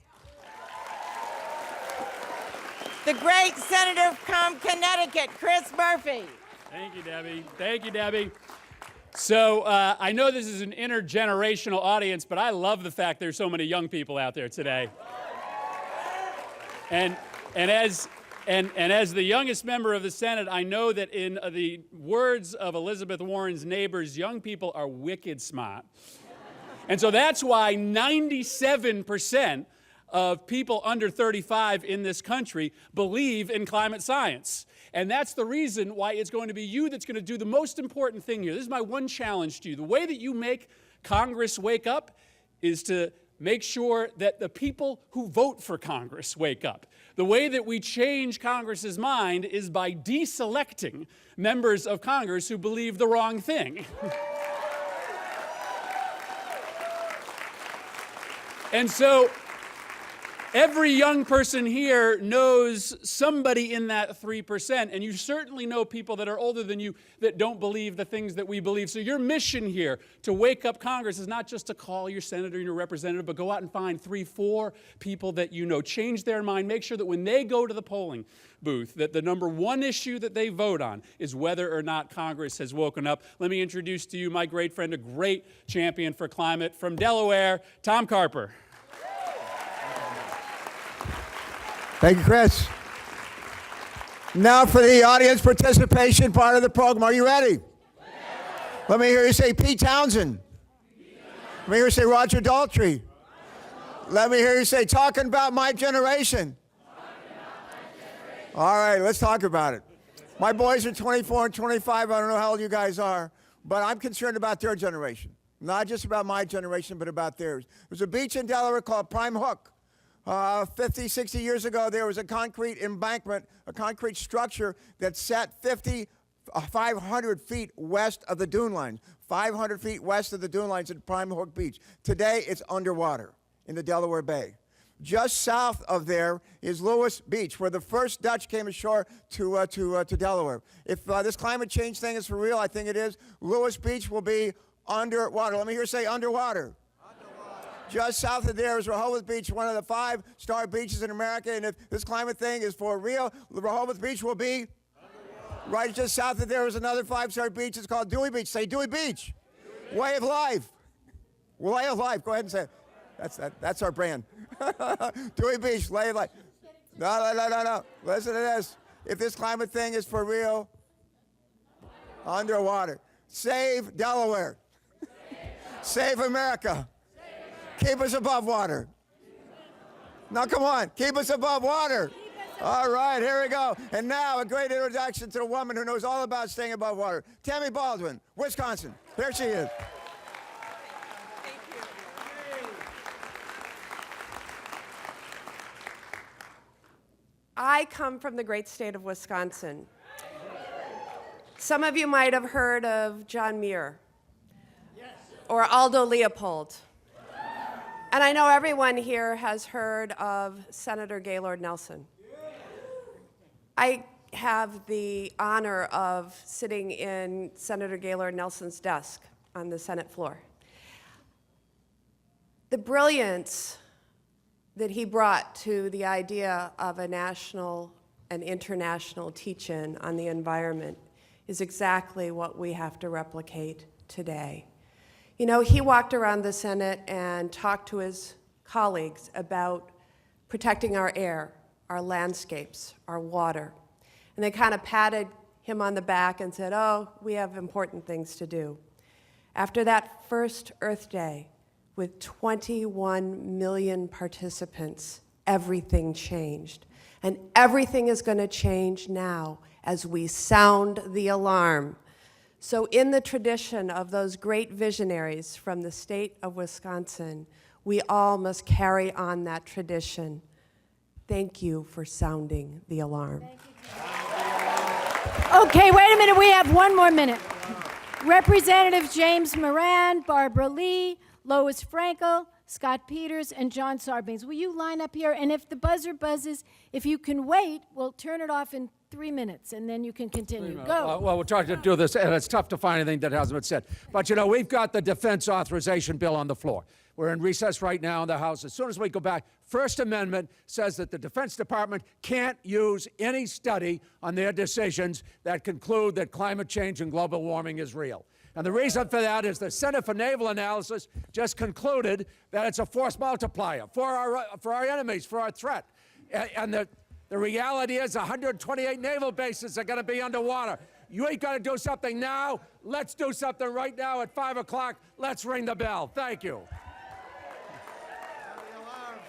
The great Senator from Connecticut, Chris Murphy. Thank you, Debbie. Thank you, Debbie. So I know this is an intergenerational audience, but I love the fact there's so many young people out there today. And as the youngest member of the Senate, I know that in the words of Elizabeth Warren's neighbors, young people are wicked smart. And so that's why 97% of people under 35 in this country believe in climate science. And that's the reason why it's going to be you that's going to do the most important thing here. This is my one challenge to you. The way that you make Congress wake up is to make sure that the people who vote for Congress wake up. The way that we change Congress's mind is by deselecting members of Congress who believe the wrong thing. And so every young person here knows somebody in that 3%, and you certainly know people that are older than you that don't believe the things that we believe. So your mission here to wake up Congress is not just to call your senator and your representative, but go out and find 3, 4 people that you know. Change their mind. Make sure that when they go to the polling booth, that the number one issue that they vote on is whether or not Congress has woken up. Let me introduce to you my great friend, a great champion for climate from Delaware, Tom Carper. Thank you, Chris. Now for the audience participation part of the program. Are you ready? Let me hear you say Pete Townsend. Let me hear you say Roger Daltrey. Let me hear you say talking about my generation. All right, let's talk about it. My boys are 24 and 25. I don't know how old you guys are, but I'm concerned about their generation. Not just about my generation, but about theirs. There's a beach in Delaware called Prime Hook. 50, 60 years ago, there was a concrete embankment, a concrete structure that sat 500 feet west of the dune lines, 500 feet west of the dune lines at Prime Hook Beach. Today, it's underwater in the Delaware Bay. Just south of there is Lewis Beach, where the first Dutch came ashore to Delaware. If this climate change thing is for real, I think it is, Lewis Beach will be underwater. Let me hear you say underwater. Just south of there is Rehoboth Beach, one of the 5-star beaches in America. And if this climate thing is for real, Rehoboth Beach will be underwater. Right just south of there is another 5-star beach. It's called Dewey Beach. Say Dewey Beach. Dewey. Way of life. Way of life. Go ahead and say it. That's our brand. Dewey Beach, way of life. No. Listen to this. If this climate thing is for real, underwater. Save Delaware. Save America. Keep us above water. Now, come on. Keep us above water. All right, here we go. And now a great introduction to a woman who knows all about staying above water. Tammy Baldwin, Wisconsin. There she is. I come from the great state of Wisconsin. Some of you might have heard of John Muir or Aldo Leopold. And I know everyone here has heard of Senator Gaylord Nelson. I have the honor of sitting in Senator Gaylord Nelson's desk on the Senate floor. The brilliance that he brought to the idea of a national and international teach-in on the environment is exactly what we have to replicate today. You know, he walked around the Senate and talked to his colleagues about protecting our air, our landscapes, our water. And they kind of patted him on the back and said, oh, we have important things to do. After that first Earth Day, with 21 million participants, everything changed. And everything is going to change now as we sound the alarm. So in the tradition of those great visionaries from the state of Wisconsin, we all must carry on that tradition. Thank you for sounding the alarm. Okay, wait a minute. We have one more minute. Representatives James Moran, Barbara Lee, Lois Frankel, Scott Peters, and John Sarbanes. Will you line up here? And if the buzzer buzzes, if you can wait, we'll turn it off in 3 minutes, and then you can continue. Go. Well, we'll try to do this, and it's tough to find anything that hasn't been said. But, you know, we've got the defense authorization bill on the floor. We're in recess right now in the House. As soon as we go back, First Amendment says that the Defense Department can't use any study on their decisions that conclude that climate change and global warming is real. And the reason for that is the Center for Naval Analysis just concluded that it's a force multiplier for our enemies, for our threat. And the reality is 128 naval bases are going to be underwater. You ain't got to do something now. Let's do something right now at 5 o'clock. Let's ring the bell. Thank you.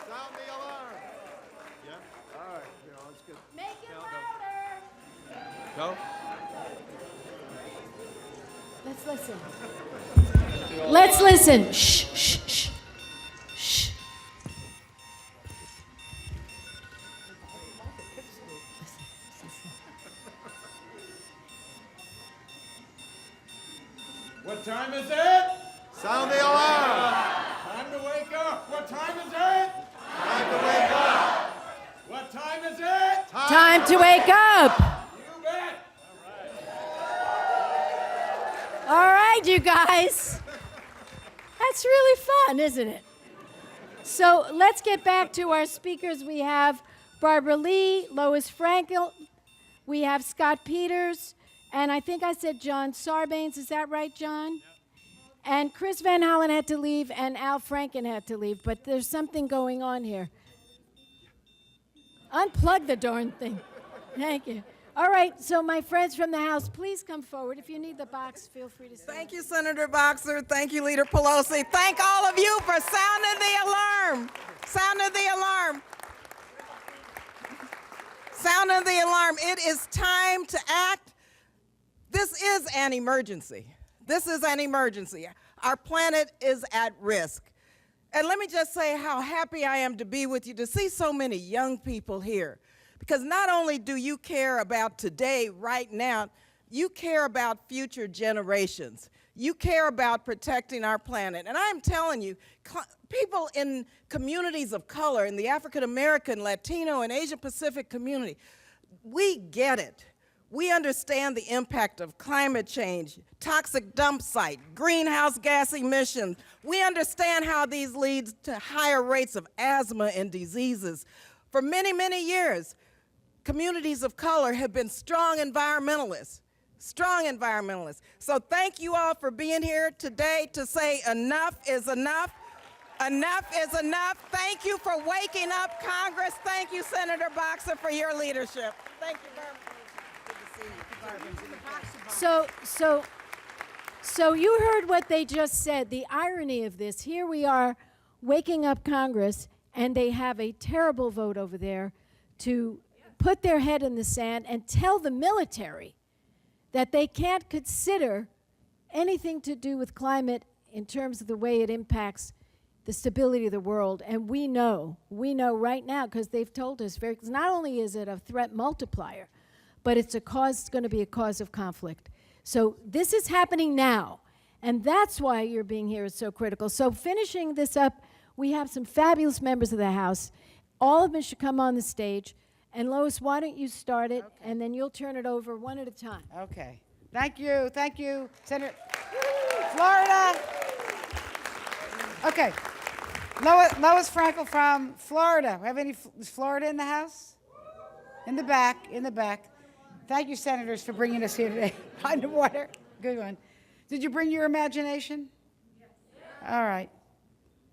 Sound the alarm. Yeah. All right. You know, it's good. Make it louder. Go. Let's listen. Let's listen. Shh, shh, shh, shh. What time is it? Sound the alarm. Time to wake up. What time is it? Time to wake up. What time is it? Time to wake up. You bet. All right, you guys. That's really fun, isn't it? So let's get back to our speakers. We have Barbara Lee, Lois Frankel, we have Scott Peters, and I think I said John Sarbanes. Is that right, John? Yep. And Chris Van Hollen had to leave, and Al Franken had to leave, but there's something going on here. Unplug the darn thing. Thank you. All right, so my friends from the House, please come forward. If you need the box, feel free to say. Thank you, Senator Boxer. Thank you, Leader Pelosi. Thank all of you for sounding the alarm. Sounding the alarm. Sounding the alarm. It is time to act. This is an emergency. This is an emergency. Our planet is at risk. And let me just say how happy I am to be with you, to see so many young people here. Because not only do you care about today, right now, you care about future generations. You care about protecting our planet. And I'm telling you, people in communities of color, in the African American, Latino, and Asia Pacific community, we get it. We understand the impact of climate change, toxic dump site, greenhouse gas emissions. We understand how these lead to higher rates of asthma and diseases. For many, many years, communities of color have been strong environmentalists. So thank you all for being here today to say enough is enough. Enough is enough. Thank you for waking up, Congress. Thank you, Senator Boxer, for your leadership. Thank you very much. Good to see you. So you heard what they just said. The irony of this, here we are waking up Congress, and they have a terrible vote over there to put their head in the sand and tell the military that they can't consider anything to do with climate in terms of the way it impacts the stability of the world. And we know right now, because they've told us, not only is it a threat multiplier, but it's going to be a cause of conflict. So this is happening now, and that's why your being here is so critical. So finishing this up, we have some fabulous members of the House. All of them should come on the stage. And Lois, why don't you start it, and then you'll turn it over one at a time. Okay. Thank you, Senator. Florida. Okay. Lois Frankel from Florida. Have any Florida in the House? In the back. Thank you, senators, for bringing us here today. Underwater. Good one. Did you bring your imagination? Yes. All right.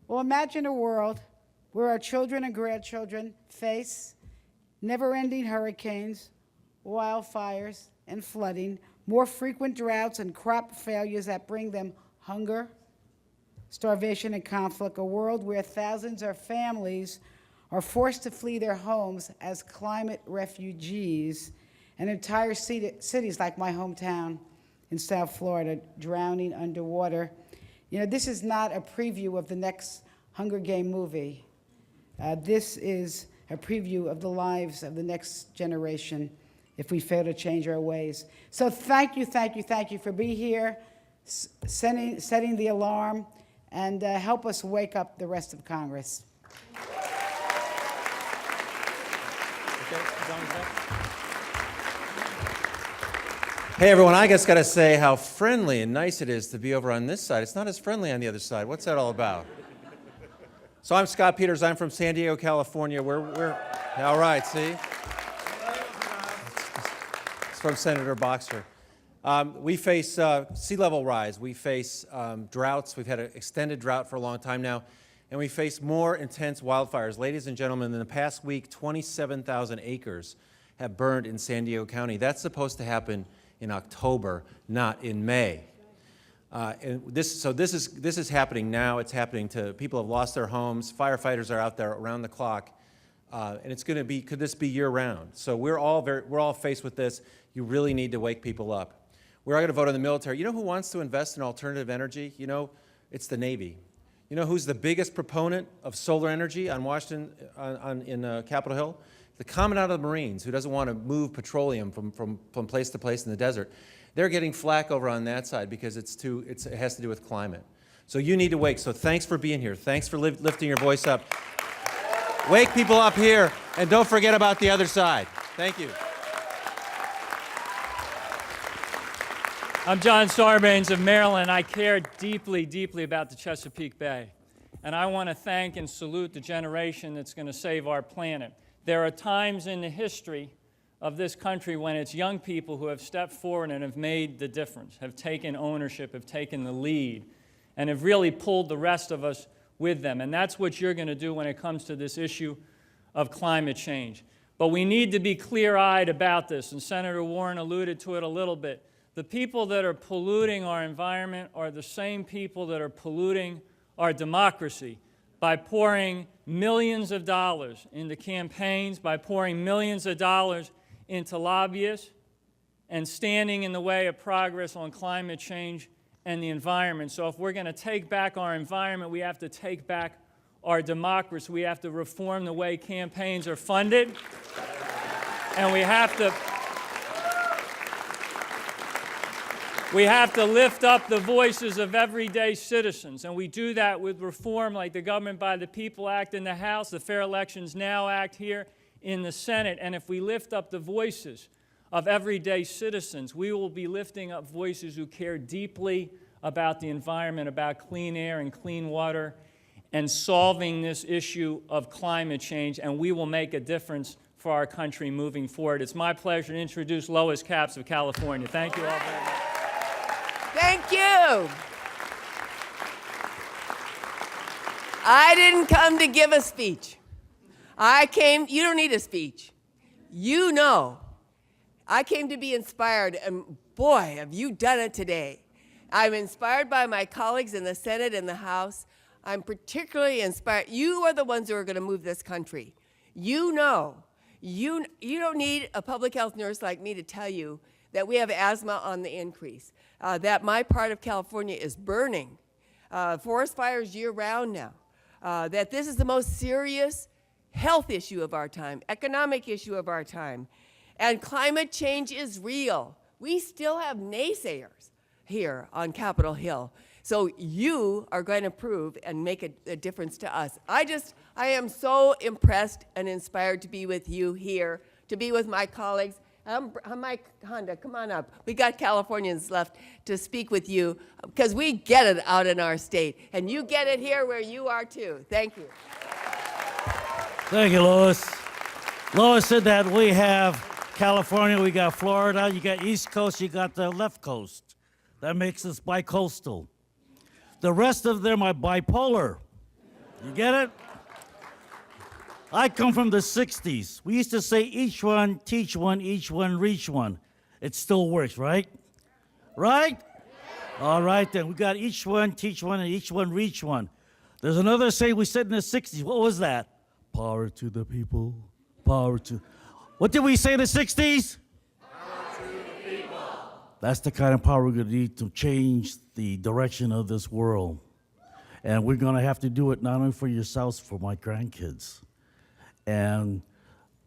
Well, imagine a world where our children and grandchildren face never-ending hurricanes, wildfires, and flooding, more frequent droughts and crop failures that bring them hunger, starvation, and conflict, a world where thousands of families are forced to flee their homes as climate refugees, and entire cities like my hometown in South Florida drowning underwater. You know, this is not a preview of the next Hunger Game movie. This is a preview of the lives of the next generation if we fail to change our ways. So thank you for being here, setting the alarm, and help us wake up the rest of Congress. Hey everyone, I just got to say how friendly and nice it is to be over on this side. It's not as friendly on the other side. What's that all about? So I'm Scott Peters. I'm from San Diego, California. We're all right, see? It's from Senator Boxer. We face sea level rise. We face droughts. We've had an extended drought for a long time now. And we face more intense wildfires. Ladies and gentlemen, in the past week, 27,000 acres have burned in San Diego County. That's supposed to happen in October, not in May. And this is happening now. It's happening to people who have lost their homes. Firefighters are out there around the clock. And it's going to be, could this be year-round? So we're all faced with this. You really need to wake people up. We're all going to vote on the military. You know who wants to invest in alternative energy? You know, it's the Navy. You know who's the biggest proponent of solar energy on Washington, in Capitol Hill? The Commandant of the Marines, who doesn't want to move petroleum from place to place in the desert. They're getting flack over on that side because it has to do with climate. So you need to wake. So thanks for being here. Thanks for lifting your voice up. Wake people up here, and don't forget about the other side. Thank you. I'm John Sarbanes of Maryland. I care deeply, deeply about the Chesapeake Bay. And I want to thank and salute the generation that's going to save our planet. There are times in the history of this country when it's young people who have stepped forward and have made the difference, have taken ownership, have taken the lead, and have really pulled the rest of us with them. And that's what you're going to do when it comes to this issue of climate change. But we need to be clear-eyed about this, and Senator Warren alluded to it a little bit. The people that are polluting our environment are the same people that are polluting our democracy by pouring millions of dollars into campaigns, by pouring millions of dollars into lobbyists, and standing in the way of progress on climate change and the environment. So if we're going to take back our environment, we have to take back our democracy. We have to reform the way campaigns are funded, and we have to lift up the voices of everyday citizens, and we do that with reform like the Government by the People Act in the House, the Fair Elections Now Act here in the Senate. And if we lift up the voices of everyday citizens, we will be lifting up voices who care deeply about the environment, about clean air and clean water, and solving this issue of climate change, and we will make a difference for our country moving forward. It's my pleasure to introduce Lois Capps of California. Thank you all very much. Thank you. I didn't come to give a speech. You don't need a speech. You know. I came to be inspired, and boy, have you done it today. I'm inspired by my colleagues in the Senate and the House. I'm particularly inspired. You are the ones who are going to move this country. You know. You don't need a public health nurse like me to tell you that we have asthma on the increase, that my part of California is burning, forest fires year-round now, that this is the most serious health issue of our time, economic issue of our time, and climate change is real. We still have naysayers here on Capitol Hill. So you are going to prove and make a difference to us. I am so impressed and inspired to be with you here, to be with my colleagues. Mike Honda, come on up. We got Californians left to speak with you because we get it out in our state, and you get it here where you are too. Thank you. Thank you, Lois. Lois said that we have California, we got Florida, you got East Coast, you got the left coast. That makes us bicoastal. The rest of them are bipolar. You get it? I come from the 60s. We used to say each one, teach one, each one, reach one. It still works, right? Right? All right, then. We got each one, teach one, and each one, reach one. There's another saying we said in the 60s. What was that? Power to the people, power to... What did we say in the 60s? Power to the people. That's the kind of power we're going to need to change the direction of this world. And we're going to have to do it not only for yourselves, for my grandkids. And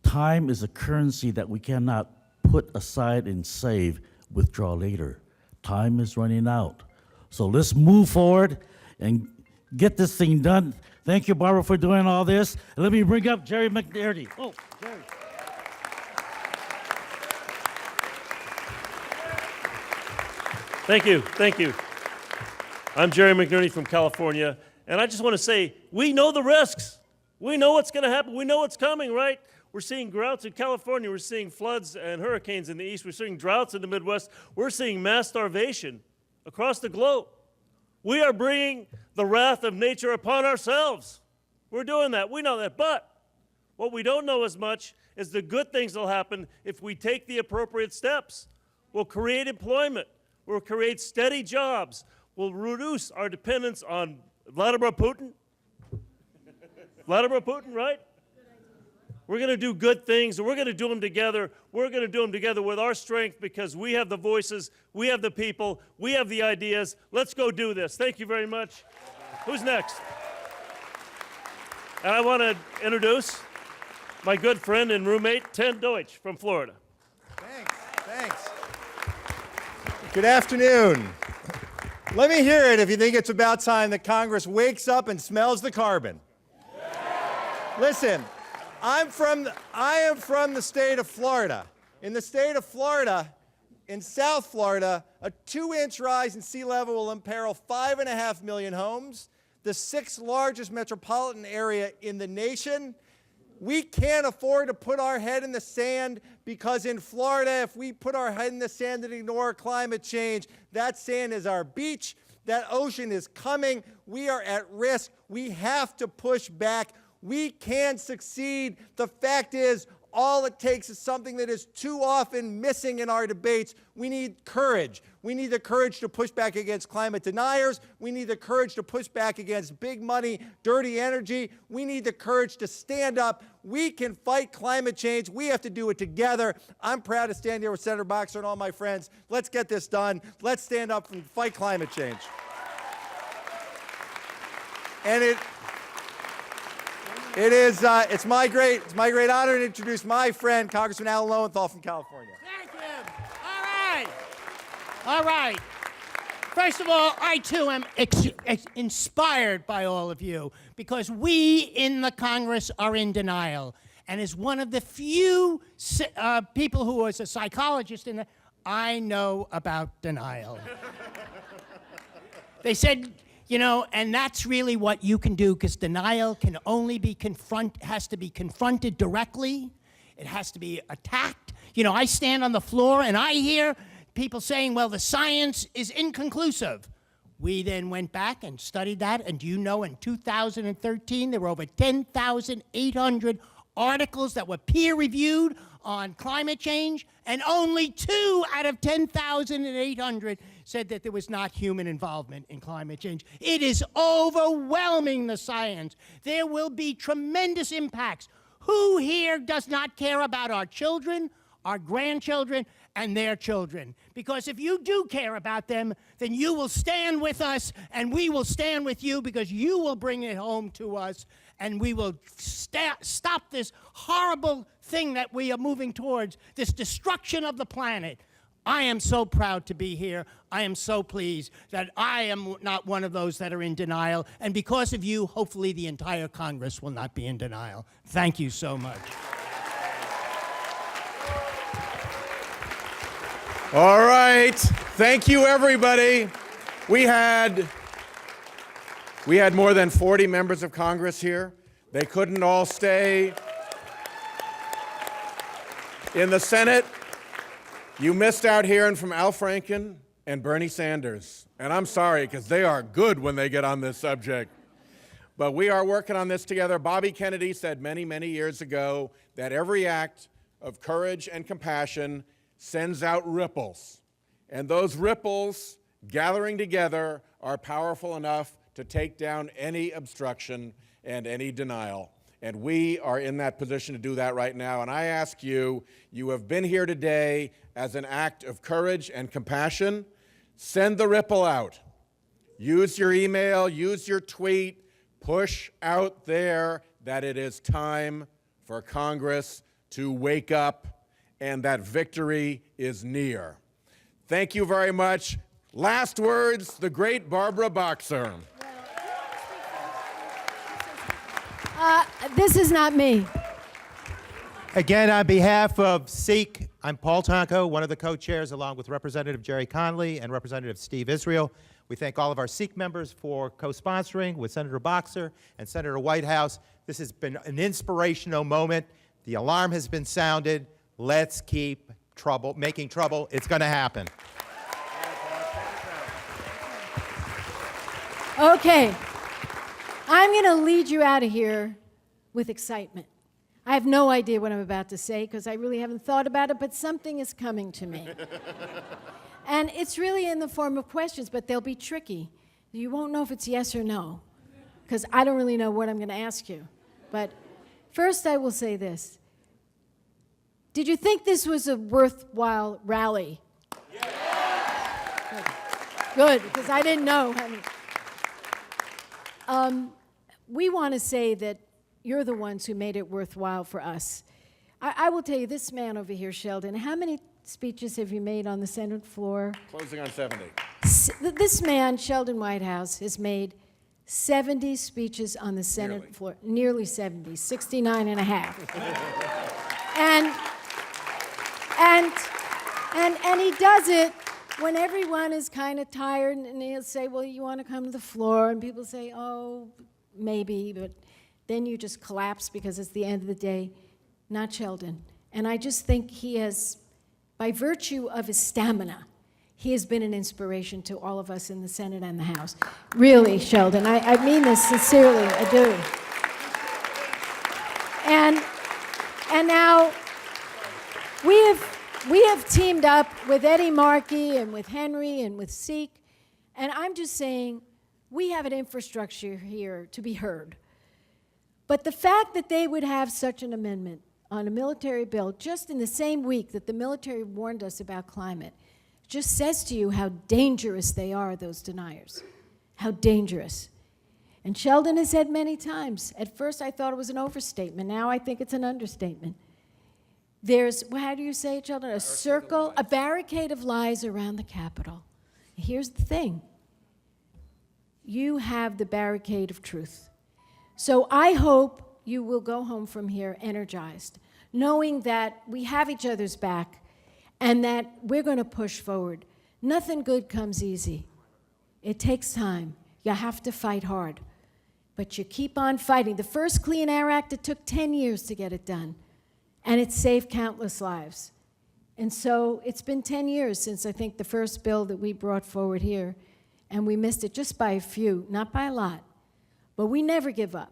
time is a currency that we cannot put aside and save, withdraw later. Time is running out. So let's move forward and get this thing done. Thank you, Barbara, for doing all this. And let me bring up Jerry McNerney. Oh, Jerry. Thank you. Thank you. I'm Jerry McNerney from California, and I just want to say, we know the risks. We know what's going to happen. We know what's coming, right? We're seeing droughts in California. We're seeing floods and hurricanes in the east. We're seeing droughts in the Midwest. We're seeing mass starvation across the globe. We are bringing the wrath of nature upon ourselves. We're doing that. We know that. But what we don't know as much is the good things that will happen if we take the appropriate steps. We'll create employment. We'll create steady jobs. We'll reduce our dependence on Vladimir Putin. Vladimir Putin, right? We're going to do good things, and we're going to do them together. We're going to do them together with our strength because we have the voices, we have the people, we have the ideas. Let's go do this. Thank you very much. Who's next? And I want to introduce my good friend and roommate, Ted Deutsch from Florida. Thanks. Good afternoon. Let me hear it if you think it's about time that Congress wakes up and smells the carbon. Listen, I am from the state of Florida. In the state of Florida, in South Florida, a 2-inch rise in sea level will imperil 5.5 million homes, the 6th largest metropolitan area in the nation. We can't afford to put our head in the sand because in Florida, if we put our head in the sand and ignore climate change, that sand is our beach. That ocean is coming. We are at risk. We have to push back. We can succeed. The fact is, all it takes is something that is too often missing in our debates. We need courage. We need the courage to push back against climate deniers. We need the courage to push back against big money, dirty energy. We need the courage to stand up. We can fight climate change. We have to do it together. I'm proud to stand here with Senator Boxer and all my friends. Let's get this done. Let's stand up and fight climate change. And it's my great honor to introduce my friend, Congressman Alan Lowenthal from California. Thank you. All right. First of all, I too am inspired by all of you because we in the Congress are in denial. And as one of the few people who was a psychologist I know about denial. They said, you know, and that's really what you can do because denial can only be has to be confronted directly. It has to be attacked. You know, I stand on the floor and I hear people saying, well, the science is inconclusive. We then went back and studied that, and you know in 2013 there were over 10,800 articles that were peer-reviewed on climate change, and only 2 out of 10,800 said that there was not human involvement in climate change. It is overwhelming the science. There will be tremendous impacts. Who here does not care about our children, our grandchildren, and their children? Because if you do care about them, then you will stand with us, and we will stand with you because you will bring it home to us, and we will stop this horrible thing that we are moving towards, this destruction of the planet. I am so proud to be here. I am so pleased that I am not one of those that are in denial. And because of you, hopefully the entire Congress will not be in denial. Thank you so much. All right. Thank you, everybody. We had more than 40 members of Congress here. They couldn't all stay in the Senate. You missed out hearing from Al Franken and Bernie Sanders. And I'm sorry, because they are good when they get on this subject. But we are working on this together. Bobby Kennedy said many, many years ago that every act of courage and compassion sends out ripples. And those ripples, gathering together, are powerful enough to take down any obstruction and any denial. And we are in that position to do that right now. And I ask you, you have been here today as an act of courage and compassion. Send the ripple out. Use your email, use your tweet, push out there that it is time for Congress to wake up and that victory is near. Thank you very much. Last words, the great Barbara Boxer. This is not me. Again, on behalf of SEEK, I'm Paul Tonko, one of the co-chairs, along with Representative Jerry Conley and Representative Steve Israel. We thank all of our SEEK members for co-sponsoring with Senator Boxer and Senator Whitehouse. This has been an inspirational moment. The alarm has been sounded. Let's keep making trouble. It's going to happen. Okay. I'm going to lead you out of here with excitement. I have no idea what I'm about to say because I really haven't thought about it, but something is coming to me. And it's really in the form of questions, but they'll be tricky. You won't know if it's yes or no because I don't really know what I'm going to ask you. But first I will say this. Did you think this was a worthwhile rally? Yeah. Good, because I didn't know. We want to say that you're the ones who made it worthwhile for us. I will tell you, this man over here, Sheldon, how many speeches have you made on the Senate floor? Closing on 70. This man, Sheldon Whitehouse, has made 70 speeches on the Senate floor. Nearly 70, 69 and a half. And he does it when everyone is kind of tired, and he'll say, well, you want to come to the floor? And people say, oh, maybe, but then you just collapse because it's the end of the day. Not Sheldon. And I just think he has, by virtue of his stamina, he has been an inspiration to all of us in the Senate and the House. Really, Sheldon, I mean this sincerely, I do. And now, we have teamed up with Eddie Markey and with Henry and with Seek, and I'm just saying, we have an infrastructure here to be heard. But the fact that they would have such an amendment on a military bill just in the same week that the military warned us about climate just says to you how dangerous they are, those deniers. How dangerous. And Sheldon has said many times, at first I thought it was an overstatement, now I think it's an understatement. There's, well, how do you say it, Sheldon? A circle, a barricade of lies around the Capitol. Here's the thing. You have the barricade of truth. So I hope you will go home from here energized, knowing that we have each other's back and that we're going to push forward. Nothing good comes easy. It takes time. You have to fight hard. But you keep on fighting. The first Clean Air Act, it took 10 years to get it done. And it saved countless lives. And so it's been 10 years since I think the first bill that we brought forward here, and we missed it just by a few, not by a lot. But we never give up.